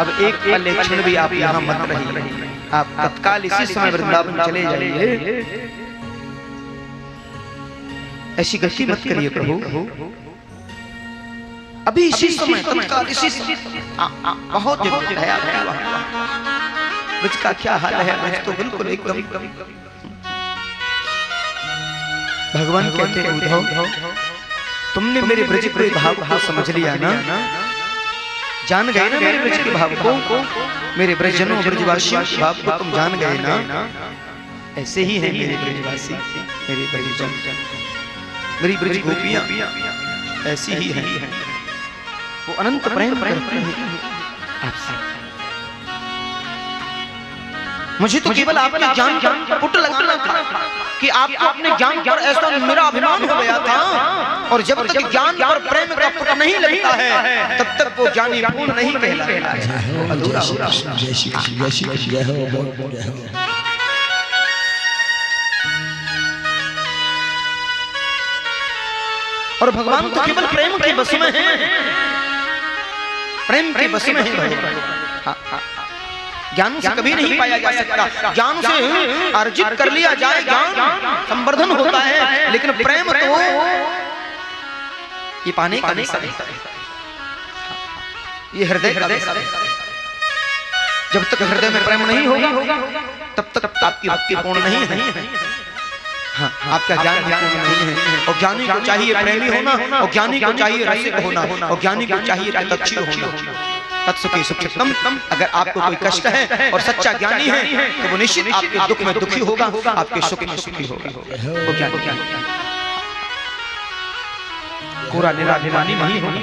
अब एक पल एक क्षण भी आप यहाँ मत रहिए, आप तत्काल इसी समय वृंदावन चले जाइए। ऐसी गति मत करिए प्रभु, अभी इसी समय तत्काल इसी बहुत जरूरत है आपकी। ब्रज का क्या हाल है? ब्रज तो बिल्कुल एकदम। भगवान कहते हैं, उद्धव तुमने मेरे ब्रज के भाव को समझ लिया ना, जान गए ना मेरे ब्रज के भाव को, मेरे ब्रजजनों ब्रजवासियों के भाव को तुम जान गए ना। ऐसे ही है मेरे ब्रजवासी, मेरे ब्रजजन, मेरी ब्रज गोपियां ऐसी ही हैं। वो अनंत प्रेम करते हैं आपसे। मुझे तो केवल आपके ज्ञान पर पुट लगाना था कि आपको अपने ज्ञान पर ऐसा मेरा अभिमान हो गया था, और जब तक ज्ञान पर प्रेम का पुट नहीं लगता है तब तक वो ज्ञानी पूर्ण नहीं कहलाता है, अधूरा होता है। जय श्री कृष्ण, जय श्री कृष्ण, जय हो, जय हो। और भगवान तो केवल प्रेम के बस में हैं, प्रेम के बस में है। ज्ञान से कभी नहीं पाया जा सकता। ज्ञान से अर्जित कर लिया जाए, ज्ञान संवर्धन होता है, लेकिन प्रेम तो ये पाने का नहीं, ये हृदय का विषय है। जब तक हृदय में प्रेम नहीं होगा तब तक आपकी भक्ति पूर्ण नहीं है। हाँ, आपका ज्ञान पूर्ण नहीं है। और ज्ञानी को चाहिए प्रेमी होना, और ज्ञानी को चाहिए रसिक होना, और ज्ञानी को चाहिए तत्क्षी होना। तत्सुखी सुखितम। अगर आपको कोई कष्ट है और सच्चा ज्ञानी है तो वो निश्चित आपके दुख में दुखी होगा, आपके सुख में सुखी होगा। वो ज्ञानी। पूरा निराभिमानी नहीं होगी।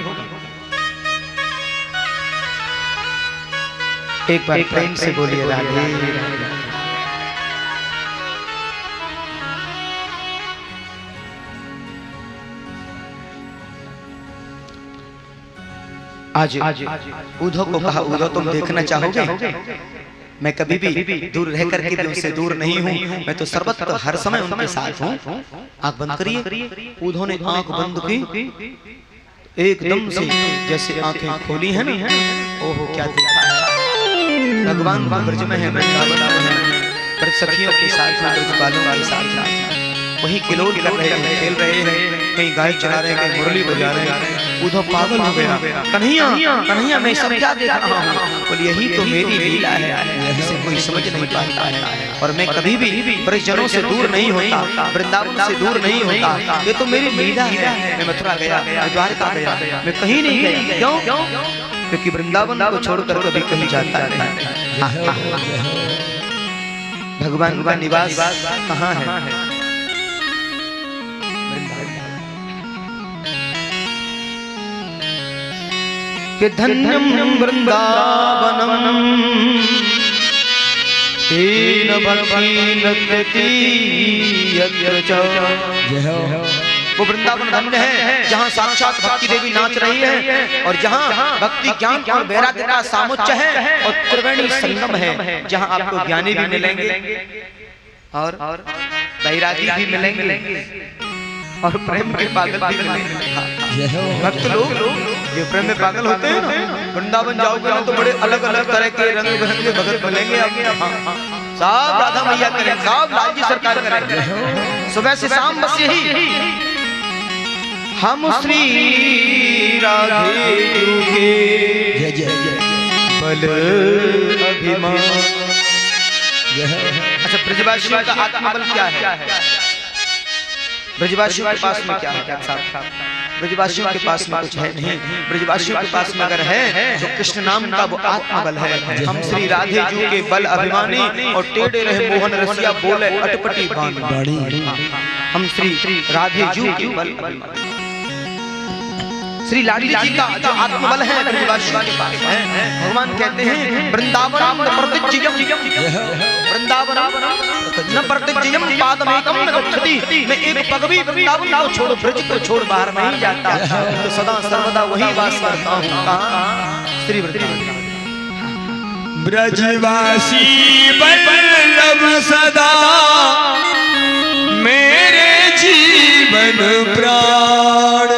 एक बार प्रेम से बोलिए राधे। आज उद्धव को कहा, उद्धव तुम देखना चाहोगे? मैं कभी भी दूर रह करके भी उनसे दूर नहीं हूँ, मैं तो सर्वत्र हर समय उनके साथ हूँ। आंख बंद करिए। उद्धव ने आंख बंद की, एकदम से जैसे आंखें खोली है ना, ओहो क्या देखा है। भगवान ब्रज में है, वृंदावन में है, ब्रज सखियों के साथ, ब्रज बालों के साथ वही किलोल कर रहे हैं, खेल रहे हैं, कहीं गाय चला रहे हैं, कहीं मुरली बजा रहे हैं। उद्धव पागल हो गया, कन्हैया कन्हैया मैं सब क्या देख रहा हूँ? बोले यही तो मेरी लीला है, जिसे कोई समझ नहीं पाता है। और मैं कभी भी ब्रजजनों से दूर नहीं होता, वृंदावन से दूर नहीं होता, ये तो मेरी लीला है। मैं मथुरा गया, मैं द्वारका गया, मैं कहीं नहीं गया। क्यों? क्योंकि वृंदावन को छोड़कर कभी कहीं जाता नहीं। भगवान का निवास कहाँ है? कि धन्यम वृंदावनम तेन भक्ति नत्यति यत्र च। वो वृंदावन धन्य है जहाँ साक्षात भक्ति देवी नाच रही है, और जहाँ भक्ति ज्ञान और वैराग्य का सामुच्च है, और त्रिवेणी संगम है, जहाँ आपको ज्ञानी भी मिलेंगे और वैरागी भी मिलेंगे और प्रेम के पागल भी मिलेंगे। भक्त लोग जो प्रेम में पागल होते हैं ना, वृंदावन जाओगे ना तो बड़े अलग अलग तरह के रंग बिरंगे भगत मिलेंगे। सब राधा मैया करें, सब लालजी सरकार करें, सुबह से शाम बस यही। हम श्री राधे के बल अभिमान। अच्छा, ब्रजवासियों का आत्मबल क्या है? ब्रजवासियों के पास में क्या है साहब? ब्रजवासियों के पास में कुछ है नहीं। ब्रजवासियों के पास में अगर है तो कृष्ण नाम का वो आत्मबल है। हम श्री राधे जू के बल अभिमानी, और टेढ़े रहे मोहन रसिया बोले अटपटी बाणी। हम श्री राधे जू के बल अभिमानी। श्री लाडी जी का जो आत्मबल है ब्रजवासियों के पास है। भगवान कहते हैं वृंदावन प्रतिज्ञम, वृंदावन न प्रतिज्ञम पादमेकम न गच्छति। मैं एक पग भी वृंदावन को छोड़, ब्रज को छोड़ बाहर नहीं जाता, तो सदा सर्वदा वही वास करता हूँ। कहाँ? श्री वृंदावन। ब्रजवासी बल्लभ सदा मेरे जीवन प्राण,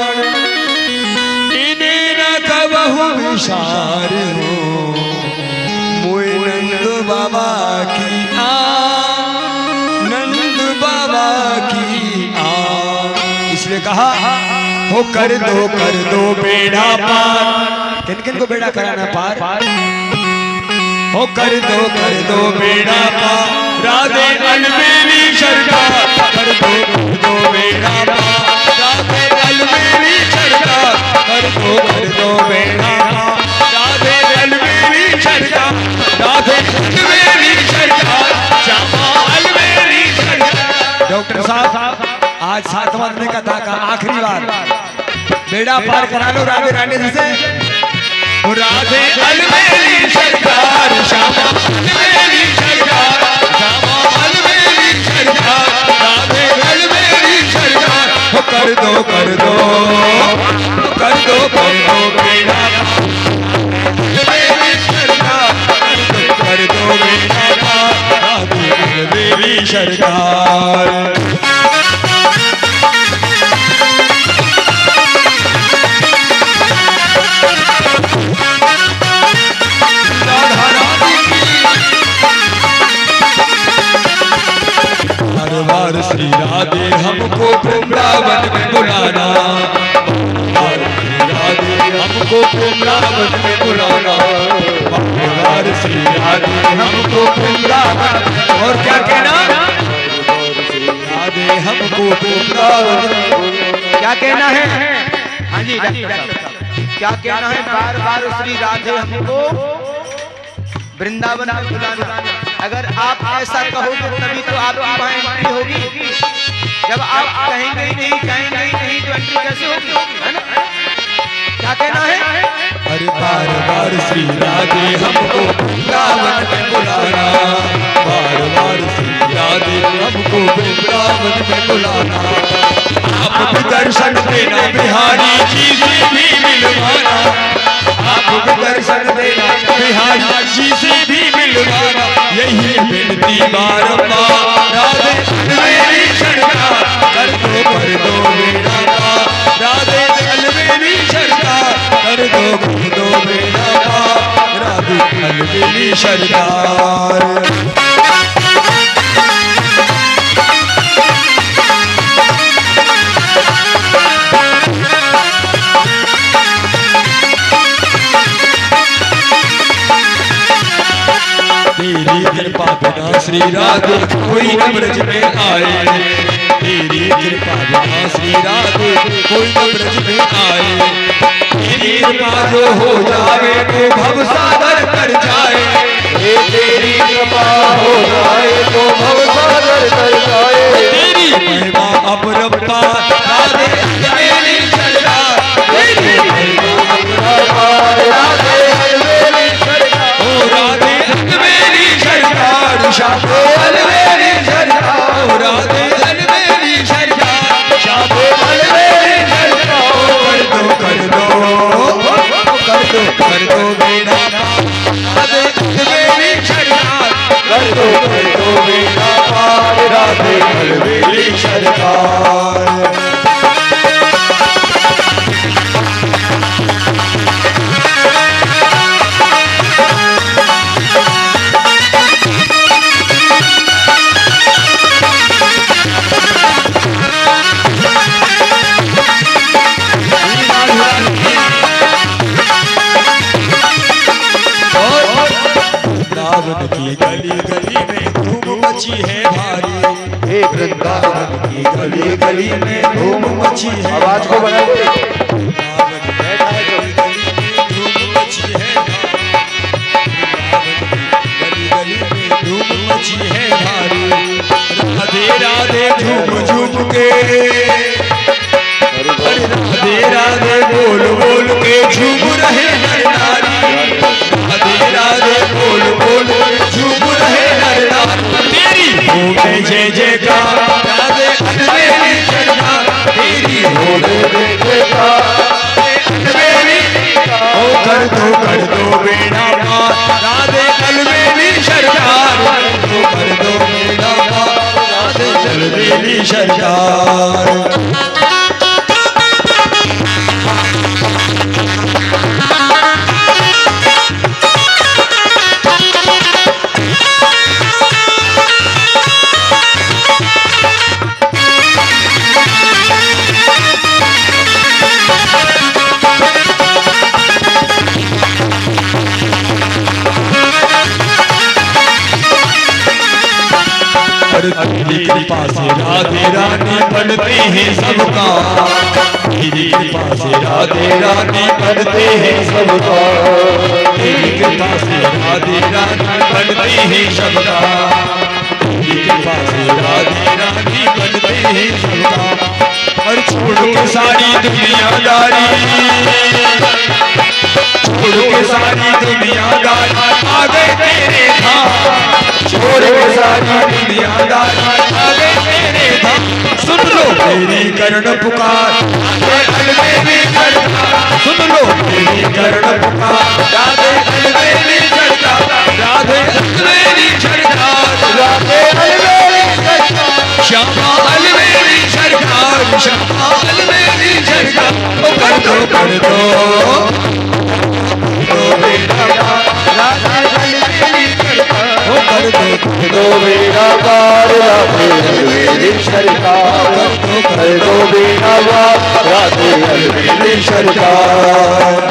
विशार हो मोए नंद बाबा की नंद बाबा की इसलिए कहा हो कर दो बेड़ा पार। किन किन को बेड़ा कराना पार? हो कर दो बेड़ा पार, राधे अलमेली सरकार। कर दो बेड़ा पार, राधे अलमेली सरकार। कर दो बेड़ा पार, राधे अलमेली सरकार। राधे अलमेली सरकार, श्यामा अलमेली सरकार। डॉक्टर साहब, आज 7वां दिन का था, आखिरी बार बेड़ा पार करा लो राधे रानी जी से। राधे अलमेली सरकार, श्यामा अलमेली सरकार। श्यामा अलमेली सरकार, राधे अलमेली सरकार। कर दो बेड़ा अलमेली सरकार। कर दो बेड़ा राधे अलमेली सरकार। श्री राधे हमको वृंदावन में बुलाना, राधे हमको वृंदावन में बुलाना। श्री राधे हमको वृंदावन, और क्या कहना? राधे हमको वृंदावन, क्या कहना है? हाँ जी क्या कहना है? बार बार श्री राधे हमको वृंदावन में बुलाना। अगर आप ऐसा कहोगे तभी तो आपकी वहां एंट्री होगी। जब आप कहेंगे ही नहीं, जाएंगे ही नहीं, तो एंट्री कैसे होगी, है ना? क्या कहना है? अरे बार बार श्री राधे हमको वृंदावन में बुलाना, बार बार श्री राधे हमको वृंदावन में बुलाना। आप भी दर्शन देना बिहारी जी से भी मिलवाना, आप भी दर्शन देना बिहारी जी से भी मिलवाना। यही विनती बारंबार राधे मेरी शरणा कर दो मेरा पार, राधे अलवेली शरणा कर दो मेरा पार, राधे अलवेली शरणा। तेरी कृपा बिना श्री राधे कोई न ब्रज में आए, तेरी कृपा बिना श्री राधे कोई न ब्रज में आए। तेरी कृपा जो हो जाए तो भव सागर कर जाए, तेरी कृपा हो जाए तो भव सागर कर जाए। तेरी महिमा अपरंपार राधे अलवेली शरणा, तेरी महिमा अपरंपार राधे अलवेली शरणा। ओ राधे अलवेली शरणा, शापे अलवेली शरणा, ओ राधे अलवेली शरणा, शापे अलवेली शरणा। कर दो मेरा राधे अलवेली शरणा, कर दो मेरा पार, राधे अलवेली शरणा। वृंदावन की गली गली में धूम मची है भारी, हे वृंदावन की गली गली में धूम मची है। आवाज को बढ़ाओ। वृंदावन की गली में धूम मची है भारी, गली गली में धूम मची है भारी। राधे राधे झूम झूम के, राधे राधे बोल बोल के झूम रहे नर नारी, राधे राधे बोल बोल झूम रहे नर नारी। तेरी हो जय जयकार राधे अलवेली शरणा, तेरी हो जय जयकार अलवेली। ओ कर दो बेड़ा पार राधे अलवेली शरणा, कर दो बेड़ा पार राधे अलवेली शरणा। तेरी कृपा से राधे रानी बनते हैं सबका, तेरी कृपा से राधे रानी बनते हैं सबका, तेरी कृपा से राधे रानी बनते हैं सबका, तेरी कृपा से राधे रानी बनते हैं सबका। और छोड़ के सारी दुनियादारी, छोड़ के सारी दुनियादारी आ गए तेरे धाम, छोड़ के सारी दुनियादारी आ गए तेरे धाम। सुन लो तेरी कर्ण पुकार अलवेली शरणा, सुन लो तेरी कर्ण पुकार राधे अलवेली शरणा, राधे अलवेली शरणा, राधे अलवेली शरणा, श्यामा अलवेली शरणा, श्यामा अलवेली शरणा। कर दो कर दो मेरा पार राधे अलवेली सरकार, कर दो मेरा पार राधे अलवेली सरकार।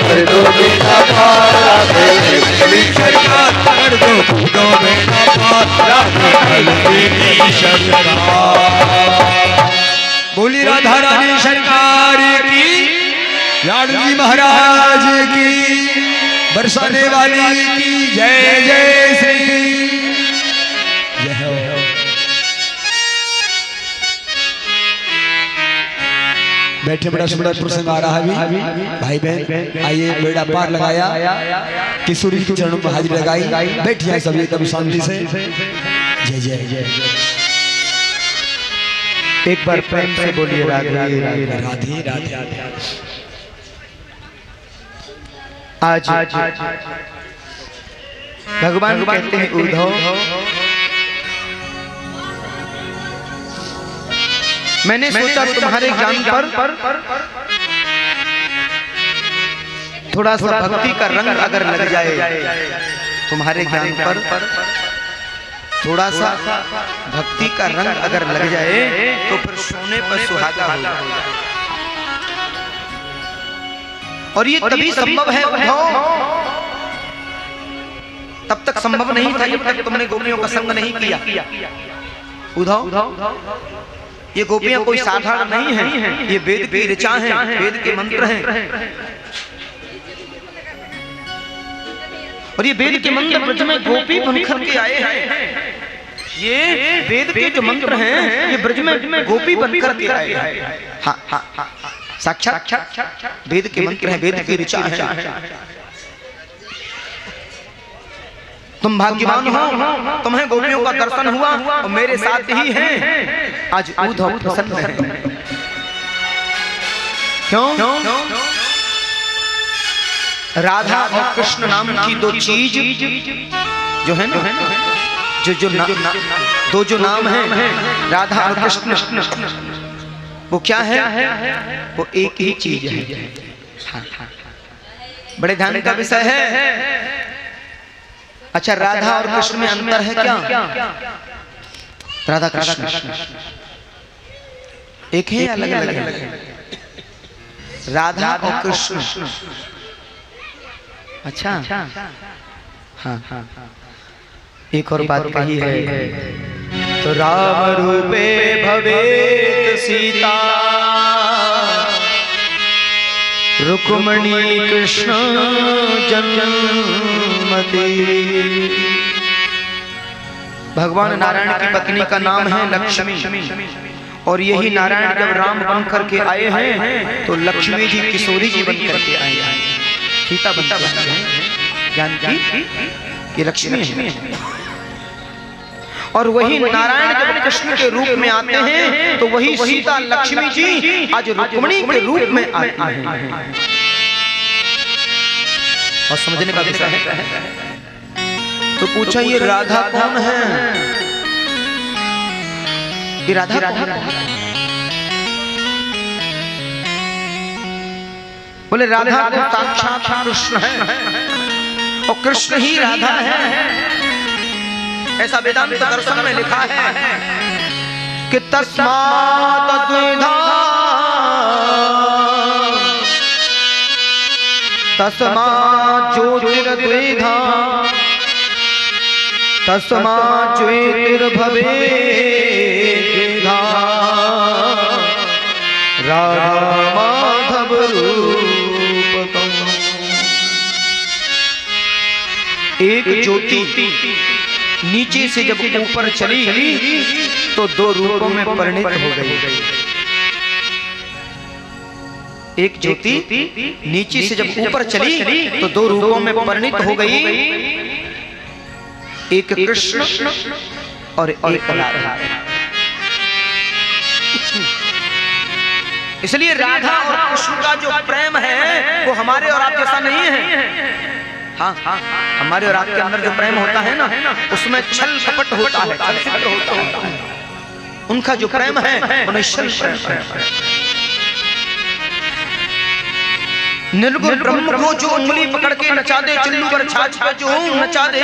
कर दो मेरा पार राधे अलवेली सरकार, कर दो मेरा पार राधे अलवेली सरकार। बोली राधा रानी सरकार की, लाडू जी महाराज की, बरसाने वाली की जय जय श्री जय हो। बैठे, बड़ा सुंदर प्रसंग आ रहा है अभी। भाई बहन आइए, बेड़ा पार लगाया, किशोरी के चरणों में हाजिरी लगाई। बैठिए सभी एकदम शांति से। जय जय जय। एक बार प्रेम से बोलिए राधे राधे राधे राधे। आज भगवान कहते हैं उद्धव, मैंने सोचा तुम्हारे ज्ञान पर थोड़ा सा भक्ति का रंग अगर लग जाए, तुम्हारे ज्ञान पर थोड़ा सा भक्ति का रंग अगर लग जाए तो फिर सोने पर सुहागा होगा। और ये तभी संभव है उद्धव, तब तक संभव नहीं था जब तक तुमने गोपियों का संग नहीं किया। उद्धव, ये गोपियां कोई साधारण नहीं है, ये वेद की ऋचा हैं, वेद के मंत्र हैं। और ये वेद के मंत्र ब्रज में गोपी बनकर के आए हैं। ये वेद के जो मंत्र हैं ये ब्रज में गोपी बनकर के आए हैं। हाँ हाँ हाँ, साक्षात वेद के मंत्र हैं, वेद की ऋचा हैं। तुम भाग्यवान हो, तुम्हें गोपियों का दर्शन हुआ और मेरे साथ ही हैं। आज उद्धव प्रसन्न है। क्यों? राधा और कृष्ण नाम की दो चीज जो है ना, दो जो नाम है राधा और कृष्ण, वो क्या है? वो एक ही चीज है। बड़े ध्यान का विषय है। अच्छा, राधा और कृष्ण में अंतर है क्या? राधा कृष्ण एक है, अलग अलग है? राधा और कृष्ण, अच्छा हाँ हाँ, एक और बात कही है, तो राम रूपे भवेत सीता, रुक्मणी कृष्ण जन्मति। भगवान नारायण की पत्नी का नाम है लक्ष्मी, और यही नारायण जब राम बन करके आए हैं तो लक्ष्मी जी किशोरी जी बन करके आए हैं, सीता बनता ज्ञान की ये लक्ष्मी है। और वही नारायण जब कृष्ण के रूप में आते हैं तो वही सीता लक्ष्मी जी आज रुक्मिणी के रूप में आती हैं। और समझने का विषय है। तो पूछा ये राधा कौन है? ये राधा कौन है? बोले राधा तो साक्षात कृष्ण है और कृष्ण ही राधा है। ऐसा वेदांत दर्शन में लिखा है कि तस्मात् द्विधा, तस्मात् ज्योतिर्द्विधा, तस्मात् ज्योतिर्भवेत् द्विधा, राधा माधव रूपकम्। एक ज्योति नीचे से जब ऊपर चली तो दो रूपों में परिणित हो गई। एक ज्योति नीचे से जब ऊपर चली तो दो रूपों में परिणित हो गई, एक कृष्ण और एक राधा। इसलिए राधा और कृष्ण का जो प्रेम है वो हमारे और आप जैसा नहीं है। हाँ हाँ, हमारे और आपके अंदर जो प्रेम होता है ना, उसमें छल कपट होता है, छल कपट होता है। उनका जो प्रेम है वो निश्चल प्रेम है। निर्गुण ब्रह्म को जो उंगली पकड़ के नचा दे, चुल्लू पर छाछ पे जो नचा दे,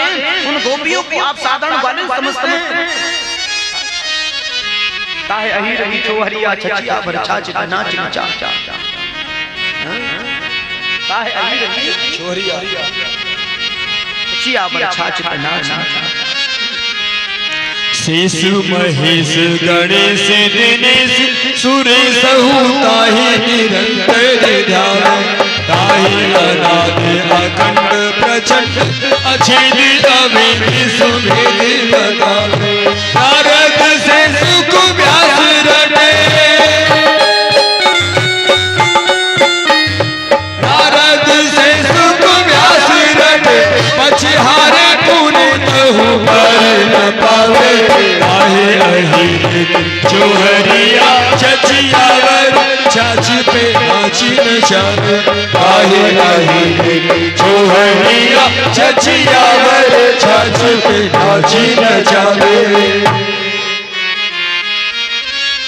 उन गोपियों को आप साधारण वाले समझते हैं। ताहे अही रही चोहरिया छचिया पर छाछ का नाच नचा, ताहे अही रही चोहरिया छचिया पर छाछ का नाच नचा। शेष महेश गणेश दिनेश सुरेश ताहि निरंतर ध्यान ताहि अनादि अखंड प्रचंड अछेद अभेद सुभेद बतावे नारद से सुख व्यास रटे नारद से सुख व्यास रटे पछहारे पुनित हूँ पर न पावे काहे अहि जो हरिया चचियावर छाछ पे नाची न जावे काहे अहि जो हरिया चचियावर छाछ पे नाची न जावे।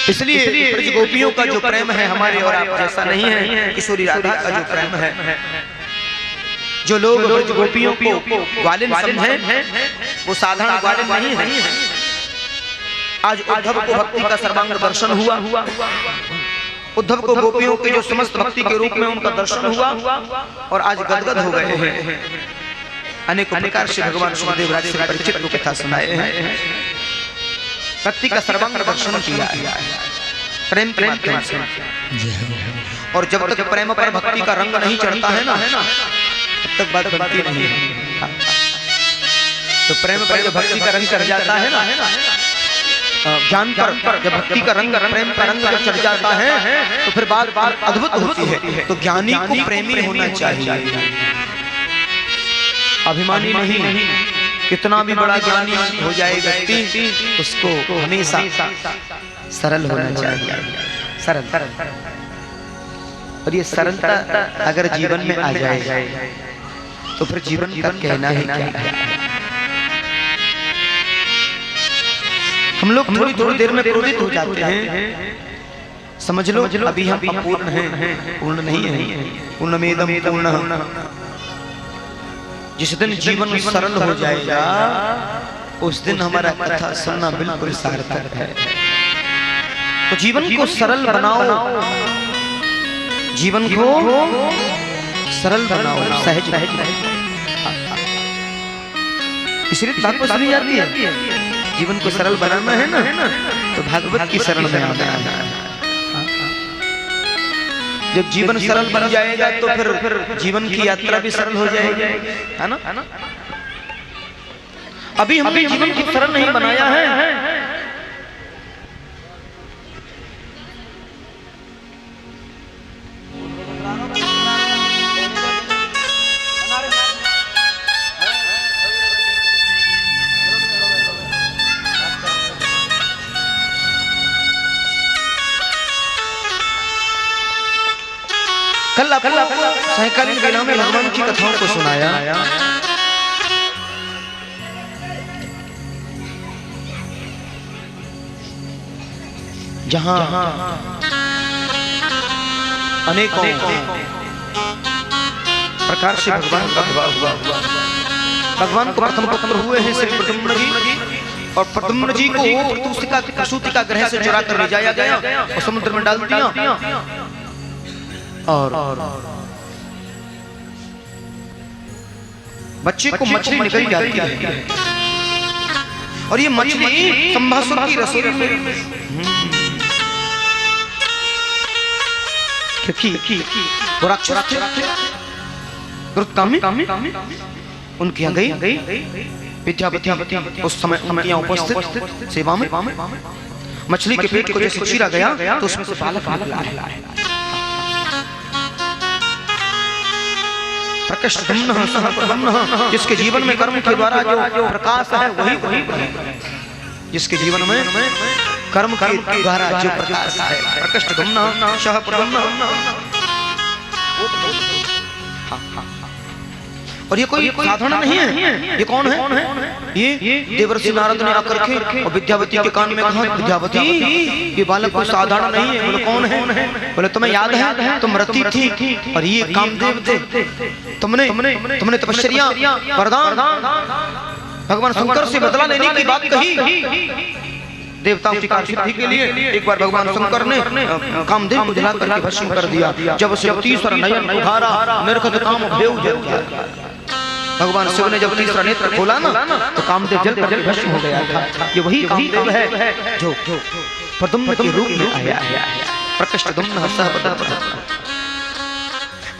इसलिए ब्रज गोपियों का जो प्रेम है हमारे और आप जैसा नहीं है। किशोरी राधा का जो प्रेम है, जो लोग ब्रज गोपियों को ग्वालिन समझे वो साधारण ग्वालिन नहीं है। आज उद्धव को भक्ति का सर्वांग दर्शन हुआ। उद्धव को गोपियों के जो समस्त भक्ति के रूप में उनका दर्शन हुआ और आज गदगद हो गए हैं। अनेक प्रकार से भगवान सुखदेव राज से परिचित को कथा सुनाए हैं। भक्ति का सर्वांग दर्शन किया है प्रेम के माध्यम से। और जब तक प्रेम पर भक्ति का रंग नहीं चढ़ता है ना, तब तक बात बनती नहीं है। तो प्रेम पर जब भक्ति का रंग चढ़ जाता है ना, ज्ञान पर जब भक्ति का रंग प्रेम का रंग जब चढ़ जाता है तो फिर बात अद्भुत होती है। तो ज्ञानी को प्रेमी होना चाहिए, अभिमानी नहीं। कितना भी बड़ा ज्ञानी हो जाए व्यक्ति, उसको हमेशा सरल होना चाहिए। सरल। और ये सरलता अगर जीवन में आ जाए तो फिर जीवन का कहना ही क्या है। हम लोग थोड़ी देर में क्रोधित हो जाते हैं। समझ लो अभी हम अपूर्ण हैं, पूर्ण नहीं है। पूर्णमेदं पूर्णः। जिस दिन जीवन सरल हो जाएगा उस दिन हमारा कथा सुनना बिल्कुल सार्थक है। तो जीवन को सरल बनाओ, जीवन को सरल बनाओ, सहज। इसलिए भागवत सुनी जाती है। जीवन को सरल बनाना है ना, तो भागवत की शरण में आना है। जब जीवन सरल बन जाएगा तो फिर जीवन की यात्रा भी सरल हो जाएगी, है ना। अभी हमने जीवन को सरल नहीं बनाया है। कल सायंकालीन वेला में भगवान की कथाओं को सुनाया। जहां अनेकों प्रकार से भगवान का विवाह हुआ। भगवान को प्रथम पुत्र हुए हैं श्री प्रद्युम्न जी, और प्रद्युम्न जी को प्रसूतिका ग्रह से चुरा कर ले जाया गया और समुद्र में डाल दिया। और बच्चे को मछली निकल जाती है, और ये मछली संभासुर की रसोई में, क्योंकि वो राक्षस थे उनके यहाँ गई विद्यापति उस समय उपस्थित सेवा में। मछली के पेट को जैसे चीरा गया तो उसमें से बालक निकला है। जिसके जीवन में कर्म के द्वारा जो प्रकाश है वही जिसके जीवन में कर्म के द्वारा जो प्रकाश है, प्रकृष्टगुम्न शह प्रगुम्न। और ये कोई साधारण नहीं है। ये कौन है? ये देवर्षि नारद ने आकर के और विद्यावती के कान में कहा, विद्यावती ये बालक कोई साधारण नहीं है। बोले कौन है? बोले तुम्हें याद है तुम रति थी और ये कामदेव थे। तुमने तपस्या वरदान भगवान शंकर से बदला लेने की बात कही। देवताओं की सिद्धि के लिए एक बार भगवान शंकर ने कामदेव को जला करके भस्म कर दिया। जब से तीसरा नयन उधारा निर्खद काम भेव भगवान शिव ने जब तीसरा नेत्र खोला ना तो कामदेव जल कर भस्म हो गया था। ये वही कामदेव है जो प्रद्युम्न के रूप में आया है। प्रकृष्टदुम्न सह पता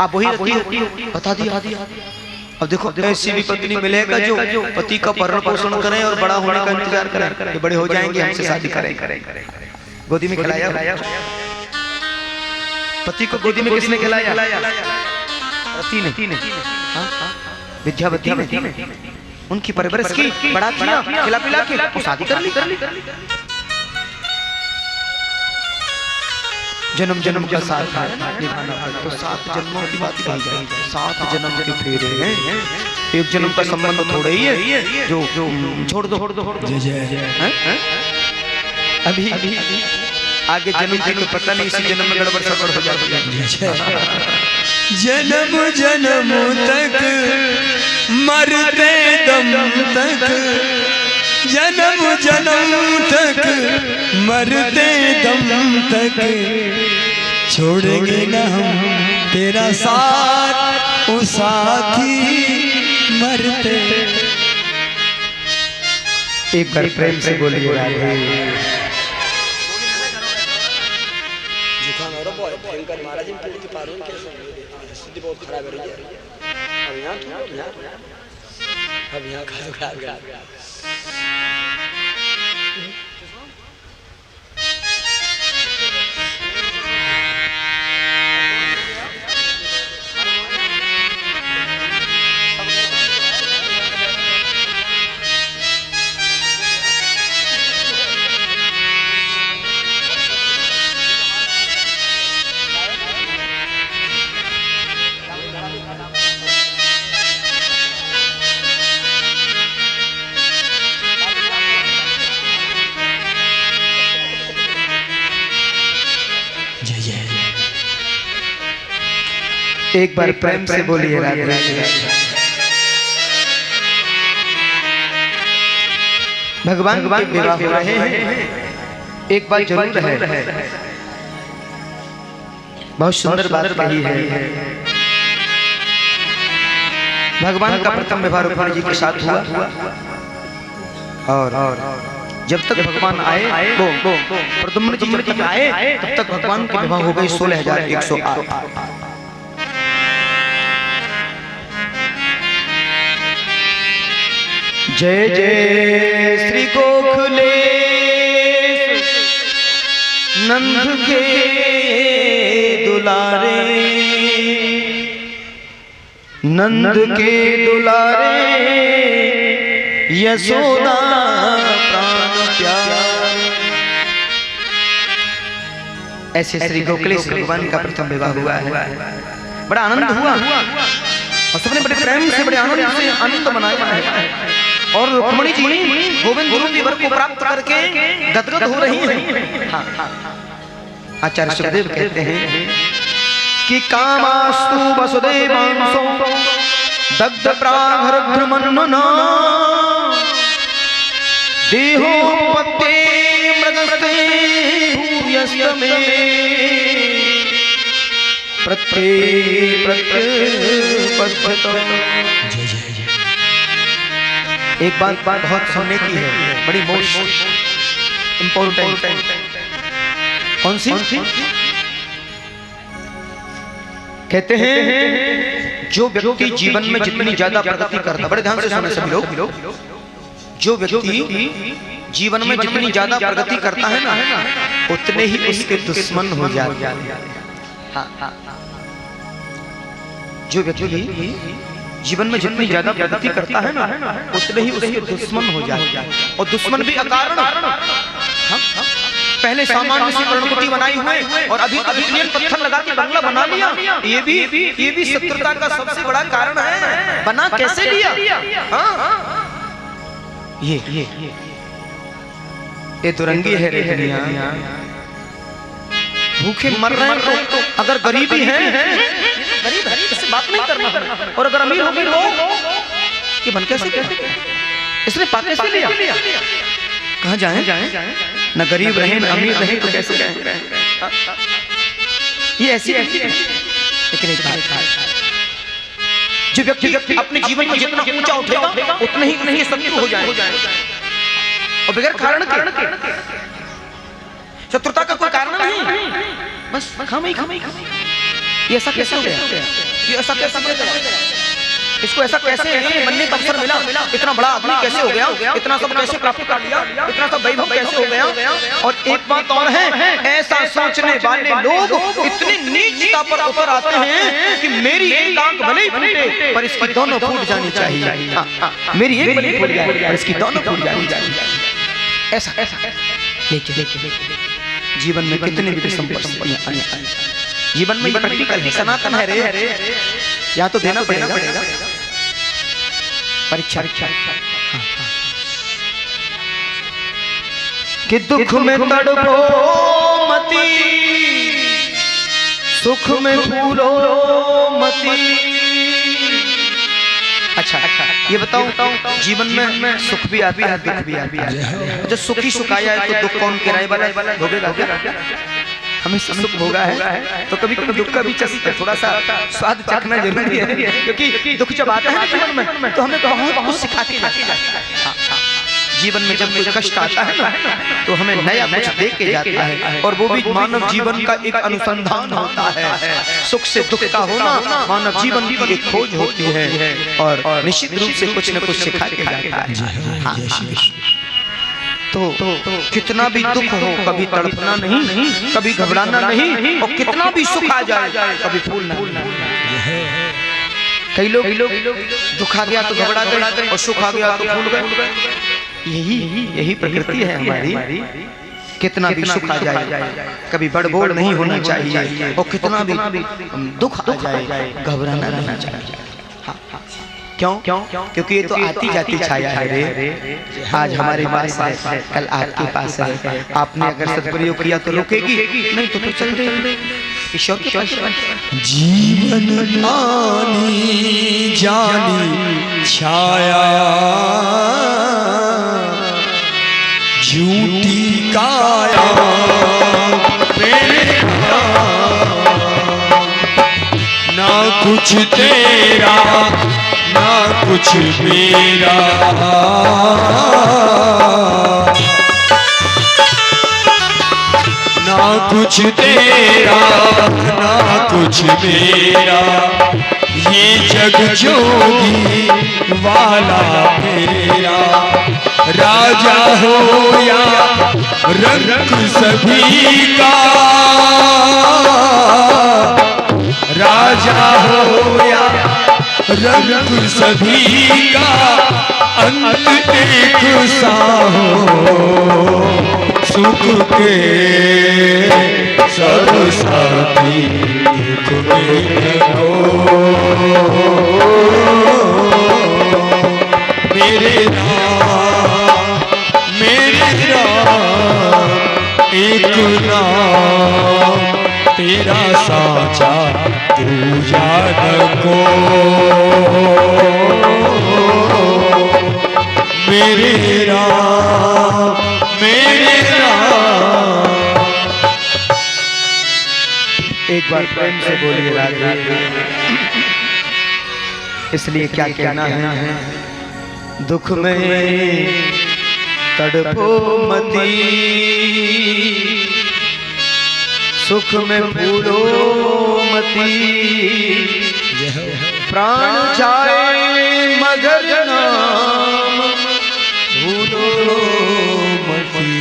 आप वही बता दिया। अब देखो ऐसी भी पत्नी मिलेगा जो पति का भरण पोषण करे और बड़ा होने का इंतजार करे, ये बड़े हो जाएंगे हमसे शादी करें। गोदी में खिलाया पति को, गोदी में किसने खिलाया? रति ने, विद्यावती ने उनकी परवरिश की, बड़ा किया, खिला पिला के वो शादी कर ली। जन्म जन्म का साथ निभाना है तो 7 जन्मों की बात कही जाए। 7 जन्म के फेरे हैं, एक जन्म का संबंध थोड़ा ही है जो छोड़ दो। अभी आगे जन्म की तो पता नहीं, इसी जन्म में गड़बड़ सड़बड़ हो जाती है। जन्म जन्म तक मरते दम तक, जन्म जन्म तक मरते दम तक, छोड़ेंगे न हम तेरा साथ ओ साथी मरते। एक बार प्रेम से बोलिए राधे। महाराज बहुत खराब है। अब यहाँ खराब एक बार प्रेम से बोलिए राधे। भगवान के विवाह हो रहे हैं, एक बात जरूर है, बहुत सुंदर बात कही है। भगवान का प्रथम विवाह रुक्मिणी जी के साथ हुआ और जब तक भगवान आए वो प्रद्युम्न जी जब तक आए तब तक भगवान के विवाह हो गई 16,108। जय जय श्री गोखलेश नंद के दुलारे, नंद के दुलारे यशोदा प्राण प्यारे। ऐसे श्री गोखलेश भगवान का प्रथम विवाह हुआ है। बड़ा आनंद हुआ और सबने बड़े प्रेम से बड़े आनंद से आनंद मनाया है। और रुक्मिणी जी गोविंद रूपी वर को प्राप्त करके गदगद हो रही हैं। आचार्य सुखदेव कहते हैं कि कामास्तु वसुदेवांसो दग्ध प्राघर भ्रमन्नना देहोपत्ते मृगस्ते भूयस्तमे एक बात बहुत सुनने की है, बड़ी मोस्ट इम्पोर्टेंट। कौन सी? कहते हैं जो व्यक्ति जीवन में जितनी ज्यादा प्रगति करता, बड़े ध्यान से सुने सभी लोग, जो व्यक्ति जीवन में जितनी ज्यादा प्रगति करता है ना उतने ही उसके दुश्मन हो जाते हैं। जो व्यक्ति जीवन में जितनी ज्यादा प्रगति करता है ना उतने ही उसके दुश्मन हो जाते हैं। और दुश्मन भी अकारण। पहले सामान्य सी पर्णकुटी बनाई हुए और अभी इंडियन पत्थर लगा के बंगला बना लिया, ये भी शत्रुता का सबसे बड़ा कारण है। बना कैसे लिया? ये दुरंगी है रे दुनिया। भूखे मर रहे हैं तो अगर गरीबी है, गरीब है इससे बात नहीं करना, और अगर अमीर होगी तो ये बन कैसे? इसने पाप कैसे लिया? कहाँ जाएं? न गरीब रहे न अमीर रहे तो कैसे जाएं? ये ऐसी लेकिन एक बात जो व्यक्ति अपने जीवन में जितना ऊंचा उठेगा उतना ही शत्रु हो जाएगा, और बगैर कारण के शत्रुता का कोई कारण नहीं, बस खामी। ये ऐसा कैसे हो गया? ये ऐसा कैसे हो गया? इसको ऐसा कैसे बनने का अवसर मिला? इतना बड़ा आदमी कैसे हो गया? इतना सब कैसे प्राप्त कर लिया? इतना सब वैभव कैसे हो गया? और एक बात और है, ऐसा सोचने वाले लोग इतनी नीचता पर उतर आते हैं कि मेरी एक आंख भले ही फूटे पर इसकी दोनों फूट जानी चाहिए। मेरी एक भले फूट जाए पर इसकी दोनों फूट जानी चाहिए। ऐसा लेकिन जीवन में कितने भी संपत्ति, जीवन में ये प्रैक्टिकल है, सनातन है रे, यहाँ तो देना पड़ेगा परीक्षा। कि दुख में तड़पो मती, सुख में भूलो मती। अच्छा ये बताओ, जीवन में सुख भी आता है, दुख भी आता है। जो सुख ही सुखाया है तो दुख कौन किराए वाला भोगेगा? हमें सुख भोगा है तो कभी दुख का भी थोड़ा सा स्वाद चखना जरूरी है, क्योंकि दुख जब आता है जीवन में तो हमें बहुत कुछ सिखा के जाता है। जीवन में जब कोई कष्ट आता है ना तो हमें नया कुछ दे के जाता है, और वो भी मानव जीवन का एक अनुसंधान होता है। सुख से दुख का होना मानव जीवन की एक खोज होती है, और निश्चित रूप से कुछ न कुछ सिखा के जाता है। तो कितना भी दुख हो कभी तड़पना नहीं, कभी घबराना नहीं, और कितना भी सुख आ जाए कभी फूलना नहीं। कई लोग दुख आ गया तो घबरा गए और सुख आ गया तो फूल गए। यही प्रकृति है हमारी। कितना भी सुख आ जाए कभी बड़बोड़ नहीं होना चाहिए, और कितना भी दुख आ जाए घबराना नहीं चाहिए। क्यों? क्योंकि ये तो आती जाती छाया है रे। आज हमारे पास है, कल आपके पास है। आपने अगर सदुपयोग किया तो रुकेगी, नहीं तो चल देगी। ईश्वर के पास जीवन आनी जानी छाया, झूठी काया मेरे ना कुछ तेरा ना कुछ मेरा, ना कुछ तेरा ना कुछ मेरा, ये जग जोगी वाला मेरा। राजा हो या रंग सभी का, राजा हो या रंग सभी का, अंत एक सा हो। सुख के सब साथी तुम्हें हो, मेरे नाम एक नाम तेरा साचा तू जान को, मेरे राम मेरे राम। एक बार प्रेम से बोलिए राधे। इसलिए क्या कहना है, दुख में तड़पो मती, सुख में भूलो मती। प्राण जाए मगर नाम भूलो मती।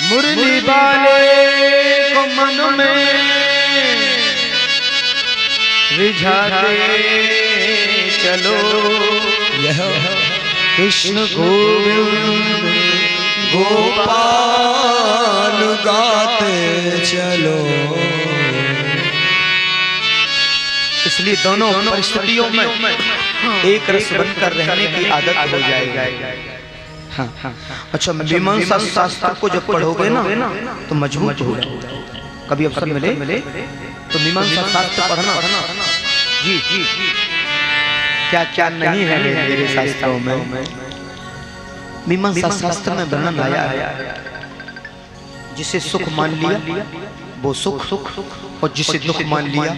मुरली वाले को मन में रिझाते चलो, कृष्ण गोविंद गोपाल गाते चलो। इसलिए दोनों परिस्थितियों में एक रस बनकर रहने की आदत हो जाएगी। हाँ। अच्छा, मीमांसा शास्त्र को जब पढ़ोगे ना तो मजबूत हो जाओगे। कभी अवसर मिले तो मीमांसा शास्त्र पढ़ना। जी क्या क्या नहीं है मेरे शास्त्रों में। मीमांसा शास्त्र में वर्णन आया है, जिसे सुख मान लिया वो सुख, और जिसे दुख मान लिया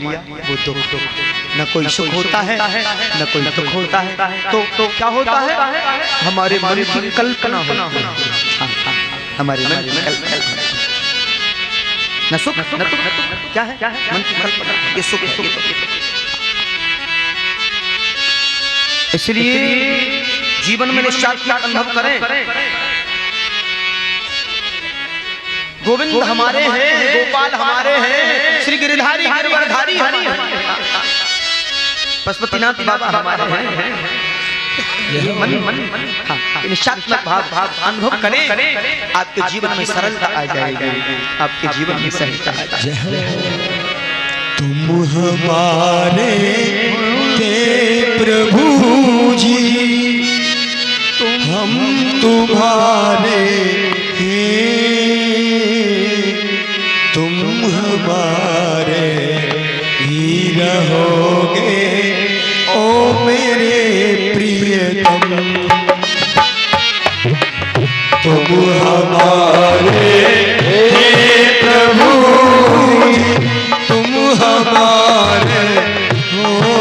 वो दुख, न कोई सुख होता है न कोई दुख होता है। तो क्या होता है? हमारे मन की कल्पना होती है, हमारे मन की कल्पना, न सुख न दुख, क्या है? मन की कल्पना, ये सुख है। इसलिए जीवन में निश्चात्मक अनुभव करें। गोविंद हमारे हैं, गोपाल हमारे हैं, श्री गिरिधारी गिरिवरधारी हमारे, पशुपतिनाथ बाबा हमारे हैं। निश्चात्मक भाव अनुभव करें, आपके जीवन में सरलता आ जाएगी, आपके जीवन में सहजता आ जाएगी। तुम हमारे थे प्रभु जी, हम तुम्हारे हैं, तुम हमारे ही रहोगे ओ मेरे प्रियतम। तुम हमारे हैं प्रभु, तुम हमारे हो,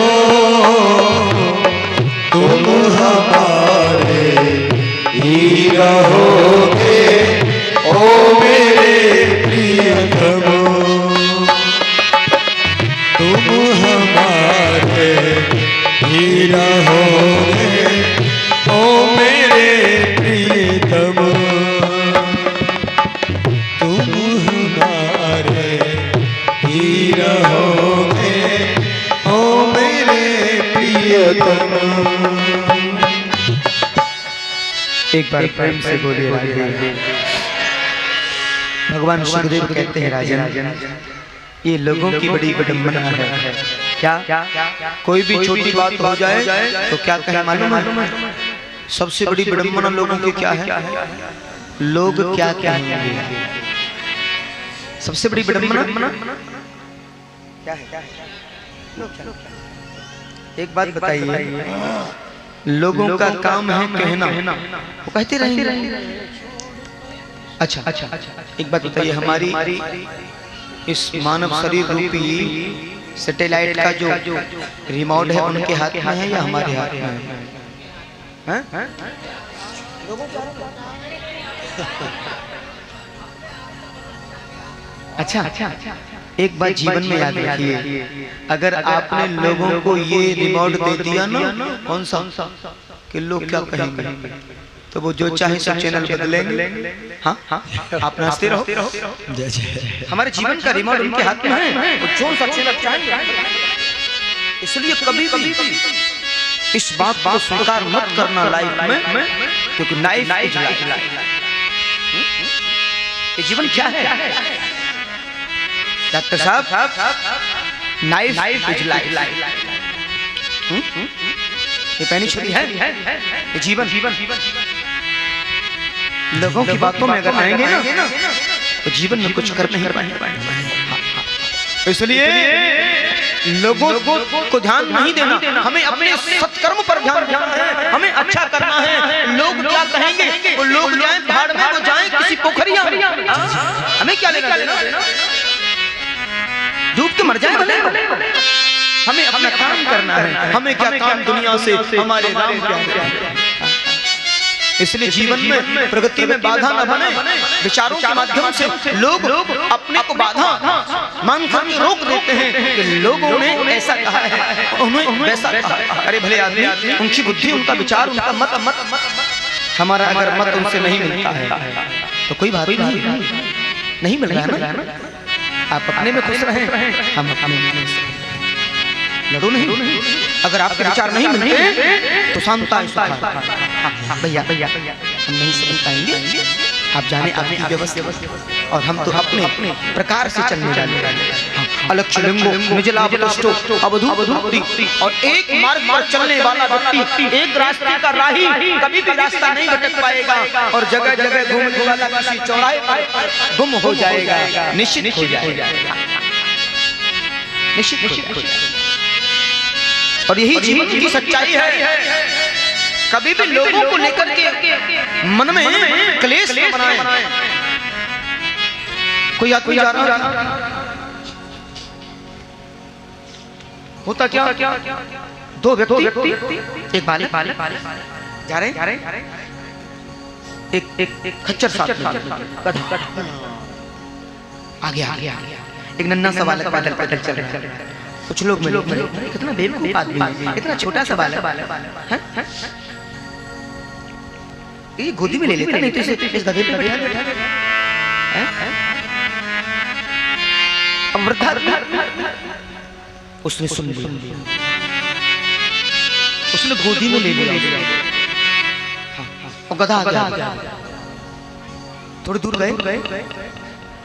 तुम हमारे ही रहोगे ओ मेरे प्रियतम। तुम हमारे ही रहोगे ओ मेरे प्रियतम। तुम हमारे ही रहोगे ओ मेरे प्रियतम। एक बार प्रेम से बोलिए राधे। भगवान सुखदेव कहते हैं राजन, ये लोगों की बड़ी विडंबना है। क्या कोई भी छोटी बात हो जाए तो क्या कहें मालूम है? सबसे बड़ी विडंबना लोगों की क्या है? लोग क्या कहेंगे? सबसे बड़ी विडंबना क्या है? एक बात बताइए, लोगों का काम है कहना, वो कहते रहेंगे। अच्छा, एक बात बताइए, हमारी इस मानव शरीर रूपी सैटेलाइट का जो रिमोट है उनके हाथ में है या हमारे हाथ में है? अच्छा, एक बात जीवन में याद रखिए, अगर आपने लोगों को ये रिमोट दे दिया ना, कौन सा कि लोग क्या कहेंगे, तो वो जो चाहे सब चैनल बदलेंगे। हाँ, आप नाचते रहो। हमारे जीवन का रिमोट उनके हाथ में है, वो जो सा चैनल चाहेंगे। इसलिए कभी भी इस बात को स्वीकार मत करना लाइफ में, क्योंकि लाइफ इज लाइफ। ये जीवन क्या है डॉक्टर साहब? Knife is life. ये पहनी छुरी है, ये जीवन। लोगों की बातों में अगर आएंगे ना तो जीवन में कुछ कर नहीं पाएंगे। इसलिए लोगों को ध्यान नहीं देना, हमें अपने सत्कर्म पर ध्यान देना है, हमें अच्छा करना है। लोग क्या कहेंगे? वो लोग जाएं भाड़ में, वो जाएं किसी पोखरिया, हमें क्या लेना देना? डूब के मर जाए भले, हमें अपना काम करना है। हमें क्या काम दुनिया से, हमारे राम क्या। इसलिए जीवन में प्रगति में बाधा न बने, विचारों के माध्यम से लोग अपने को बाधा मान कर रोक देते हैं कि लोगों ने ऐसा कहा है, उन्होंने वैसा कहा। अरे भले आदमी, उनकी बुद्धि, उनका विचार, उनका मत, हमारा अगर मत उनसे नहीं मिलता है तो कोई बात नहीं मिल रहा है ना। आप अपने में खुश रहें, हम अपने में लड़ो नहीं। अगर आपके विचार नहीं मिलते तो शांता भैया हम नहीं समझ पाएंगे। आप जाने आपकी व्यवस्था और हम तो अपने प्रकार से चलने वाले। अलक्ष्य लिंगो निजलाभतष्टो अवधूति, और एक मार्ग पर चलने वाला व्यक्ति, एक रास्ते का राही कभी भी रास्ता नहीं भटक पाएगा, और जगह जगह घूमने वाला किसी चौराहे पर गुम हो जाएगा, निश्चित हो जाएगा, निश्चित हो जाएगा। और यही जीवन की सच्चाई है। कभी भी लोगों को लेकर के मन में क्लेश न बनाएं। कोई आदमी जा रहा होता क्या, दो व्यक्ति, एक बालक जा रहे, एक खच्चर साथ में, आगे एक नन्हा सा बालक पैदल चल रहा है। कुछ लोग मिले, कितना बेवकूफ आदमी है, इतना छोटा सा बालक है, ये गोदी में ले लेता, नहीं तो इस गधे पे बैठा है। अब वृद्धा उसने सुन लिया, उसने गोदी में ले लिया और गधा आ गया। थोड़ी दूर गए,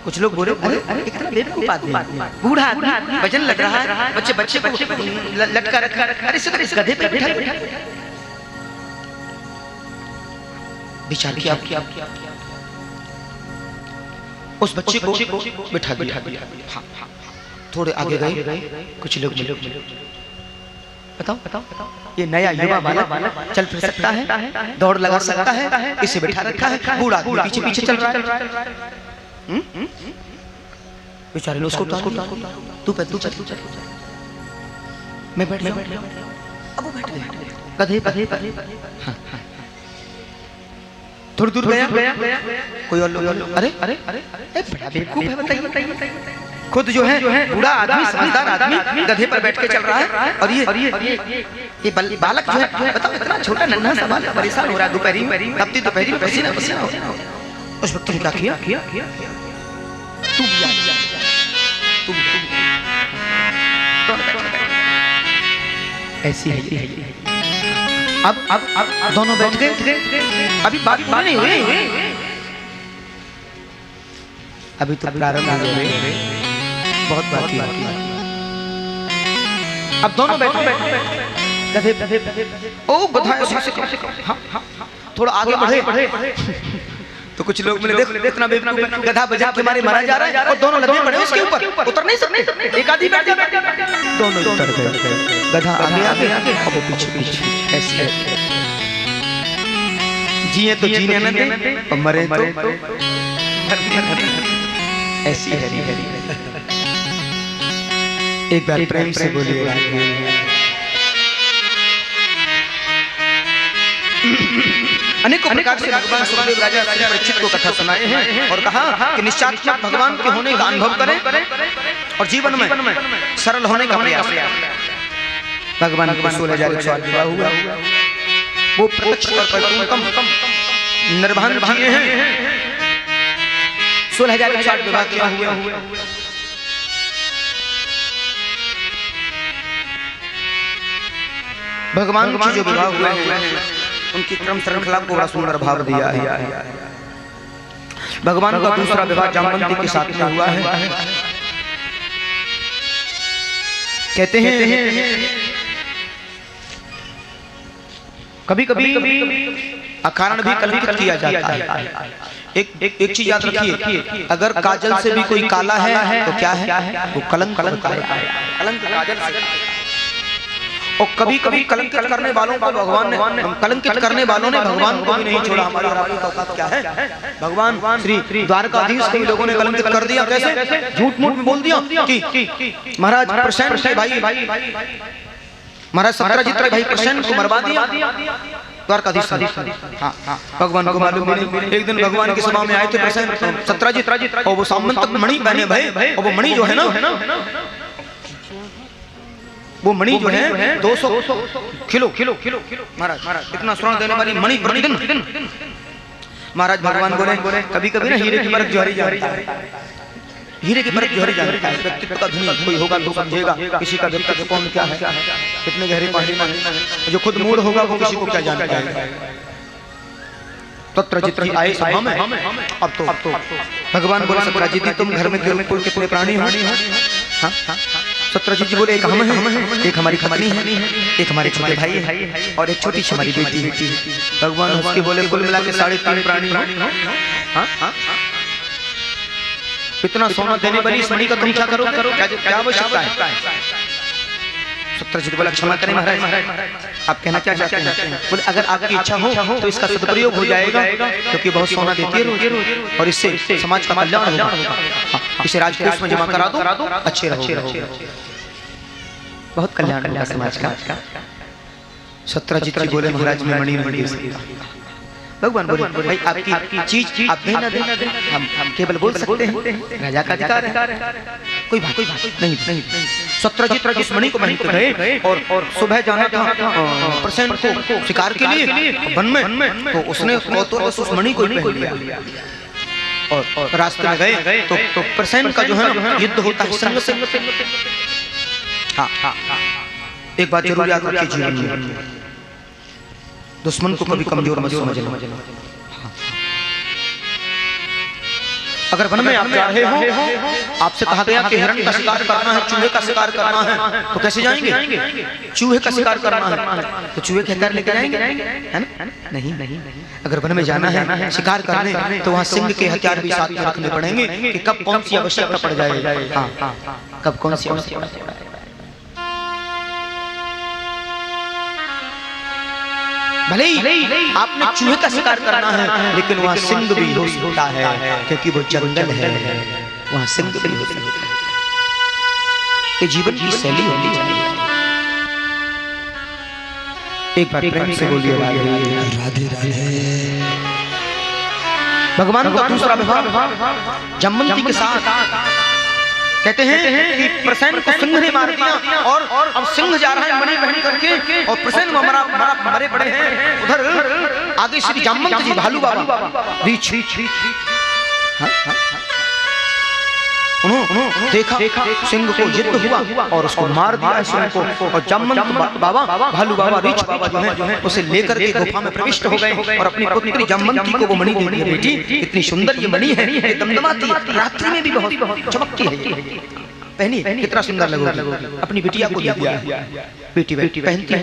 कुछ लोग बोले अरे इतना बेवकूफ आदमी, बूढ़ा आदमी, वजन लग रहा है, बच्चे को लटका रखा, अरे इस गधे पे बैठा। विचार किया, उस बच्चे को बिठा दिया। थोड़े आगे गए, कुछ लोग मिले, बताओ ये नया युवा बालक चल फिर सकता है, दौड़ लगा सकता है, इसे बिठा रखा है, बूढ़ा पीछे चल रहा है। बेचारे ने उसको तू चल, मैं बैठ गया, अब वो बैठ गया गधे पे। थोड़ी दूर गया, कोई और लोग, अरे बड़ा बेवकूफ है, बताइए खुद जो है बूढ़ा आदमी, समझदार आदमी गधे पर बैठ के चल रहा है, और ये बालक जो है, बताओ इतना छोटा नन्हा सा बालक परेशान हो रहा है, दोपहरी में पसीना हो। उस वक्त ने क्या किया, तू भी आ, ऐसी है। अब दोनों बैठ गए, अभी बात नहीं हुई, अभी तो प्रारंभ हो गए, बहुत बाकी है। अब दोनों बैठ गधे, ओ गधा, थोड़ा आगे बढ़े तो कुछ लोग मिले, देखो इतना बेवकूफ, गधा बजा के मारे मारा जा रहा है और दोनों लदे पड़े उसके ऊपर, उतर नहीं सकते, एक आदमी बैठ गया, दोनों उतर गए, गधा आगे और वो पीछे। ऐसे जिए तो जीने न दे और मरे तो ऐसी है। एक बार प्रेम से बोलिए, अनेकों प्रकार से भगवान सुखदेव राजा परीक्षित को कथा सुनाए हैं और कहा कि निश्चात्मक भगवान के होने का अनुभव करें और जीवन में सरल होने का प्रयास करें। भगवान को 16,108 विवाह हुआ, वो प्रत्यक्ष और परिपूर्णतम निर्वाण जिए हैं। 16,108 विवाह किया हुआ। भगवान के जो विवाह हुए हैं उनकी क्रम श्रृंखला को बड़ा सुंदर भाव दिया है। भगवान का दूसरा विवाह जामवंती के साथ में हुआ है। कहते हैं कभी कभी अकारण भी कलंकित किया जाता है। एक चीज याद रखिए, अगर काजल से भी कोई काला है तो क्या है, वो कलंक होता है। कलंक काजल से। और कभी कभी कलंकित करने वालों को भगवान ने, कलंकित करने वालों ने भगवान को भी नहीं छोड़ा। हमारी औकात क्या है, भगवान श्री द्वारकाधीश को भी लोगों ने कलंकित कर दिया। कैसे? झूठ मूठ में बोल दिया कि महाराज प्रसेन से भाई, महाराज सत्रजित भाई प्रसेन को मरवा दिया द्वारकाधीश। हाँ, भगवान को मालूम नहीं। एक दिन भगवान की सभा में आए थे प्रसेन सत्रजित, और वो सामंतक मणि पहने भाई, और वो मणि जो है ना, वो मणि जो है 200 किलो महाराज, इतना स्वर्ण देने वाली मणि प्रतिदिन। महाराज भगवान बोले कभी कभी ना हीरे की परख जोहरी जाती है, हीरे की परख जोहरी जाती है। व्यक्तित्व का धनी कोई होगा तो समझेगा किसी का व्यक्तित्व कौन क्या है, कितने गहरे पानी में। जो खुद मूड होगा वो किसी को क्या जानता है। सत्रजित आए सभा में। अब तो भगवान बोले सत्रजित तुम घर में कुल कितने प्राणी हो? सत्रजित जी बोले एक हम हैं, एक हमारी पत्नी है, एक हमारे छोटे भाई है और एक छोटी सी हमारी बेटी है। भगवान उसके बोले कुल मिला के 3.5 प्राणी हो। इतना सोना देने वाली इस मणि का तुम क्या करोगे? क्या आवश्यकता है? सत्रजित बोला क्षमा करें महाराज, आप कहना क्या चाहते हैं? बोले अगर आपकी इच्छा हो तो इसका सदुपयोग हो जाएगा, क्योंकि बहुत सोना देती है रोज और इससे समाज का कल्याण होगा। इसे राजकोष में जमा करा दो, अच्छे रहोगे। बहुत कल्याण होगा समाज का। सत्यजीत जी बोले महाराज में मणि नहीं दे सकता। भगवान बोले भाई आपकी चीज आप दे ना दे, हम केवल बोल सकते हैं, राजा का अधिकार है, कोई बात नहीं। सत्यजीत उस मणि को पहन के गए और सुबह जाना था प्रसेन को शिकार के लिए वन में, तो उसने कौतूहल उस मणि को पहन लिया और रास्ते में गए तो प्रसेन का जो है ना युद्ध होता है संग से। हाँ, एक बात जरूर याद रखिए जीवन में, दुश्मन को कभी कमजोर मत समझना। अगर वन में आप जा रहे हो, आपसे कहा गया कि हिरण का शिकार करना है, चूहे का शिकार करना है, तो कैसे जाएंगे? चूहे का शिकार करना है तो चूहे के हथियार लेके जाएंगे, है ना? नहीं। अगर वन में जाना है शिकार करने, तो वहाँ सिंह के हथियार भी साथ में रखने पड़ेंगे कि कब कौन सी आवश्यकता पड़ जाए। हाँ, कब कौन सी आवश्यकता पड़ जाए। भले ही आपने चूहे का शिकार करना है, लेकिन वहाँ सिंह भी हो सकता है, क्योंकि वो जंगल है, वहाँ सिंह भी हो सकता है। ये जीवन की शैली होनी चाहिए। एक बार प्रेम से बोलिए राधे राधे। भगवान का दूसरा विवाह जमवंती के साथ। कहते हैं कि प्रसेन को सिंह ने मार दिया और अब सिंह जा रहा है मणि पहन करके, और प्रसेन मरे पड़े हैं। उधर आगे श्री जमवंत जी भालू बाबा रीछ उन्होंने देखा सिंह को युद्ध हुआ और उसको मार दिया सिंह को, और जमवंत बाबा भालू बाबा रीछ बाबा जो है उसे लेकर के गुफा में प्रविष्ट हो गए और अपनी पुत्री जमवंती को वो मणि दे दी। बेटी इतनी सुंदर ये मणि है, ये दमदमाती रात्रि में भी बहुत चमकती है, पहनी कितना सुंदर लगोगी। अपनी बिटिया को दे दिया, बेटी पहनती है।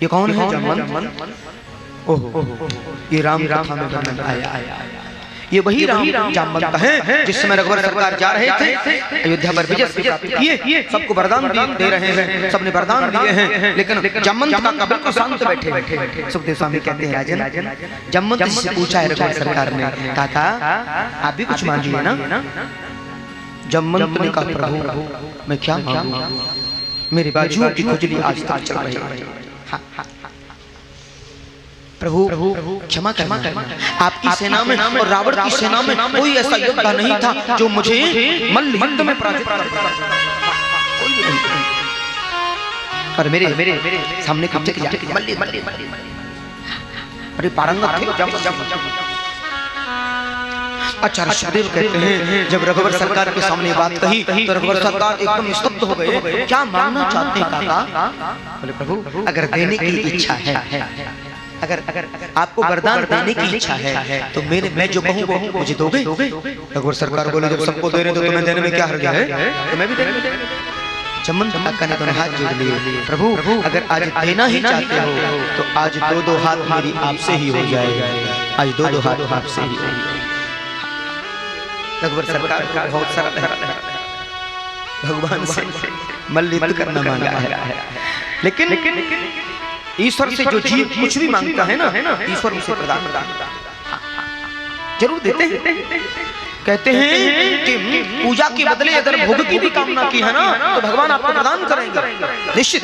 ये कौन है? जमवंत। ओहो, ये राम कथा में वर्णन आया। ये वही राम जामवंत है जिस समय रघुवर सरकार जा रहे थे अयोध्या पर विजय प्राप्त किए, सबको वरदान दे रहे हैं, सबने वरदान दिए हैं, लेकिन जामवंत का बिल्कुल शांत बैठे। सुखदेव स्वामी कहते हैं राजन, जामवंत से पूछा है रघुवर सरकार ने, काका आप भी कुछ मांगिए ना। जामवंत ने कहा प्रभु मैं क्या मांगूं, मेरे बाजुओं की खुजली आज तक चल रही है। प्रभु क्षमा करना, आपकी सेना में और रावण की सेना में कोई ऐसा योद्धा नहीं था जो मुझे मल्ल युद्ध में पराजित कर पाता। और मेरे सामने कब्जे की मल्ल अरे पारंगत थे। अच्छा, ऋषिदेव कहते हैं जब रघुवर सरकार के सामने बात कही तो रघुवर सरकार एकदम स्तब्ध हो गए। क्या मांगना चाहते हैं काका? बोले प्रभु अगर देने की इच्छा है, अगर आपको वरदान देने की इच्छा है तो मैं जो कहूँ वो मुझे दोगे? रघुवर सरकार बोले जब सबको दे रहे तो तुम्हें देने में क्या हर्ज है, तो मैं भी दे दूंगा। जमवंत काका ने दोनों हाथ जोड़ लिए, प्रभु अगर आज देना ही चाहते हो तो आज दो हाथ मेरी आपसे ही हो जाएगा, आज दो हाथ आपसे ही। रघुवर सरकार का बहुत सरल है, भगवान से मल्ल युद्ध करना मांगा है, लेकिन ईश्वर से जो जीव कुछ भी मांगता है ना, ईश्वर उसे प्रदान जरूर देते हैं। कहते हैं कि पूजा के बदले अगर भोग की भी कामना की है ना तो भगवान आपको प्रदान करेंगे निश्चित।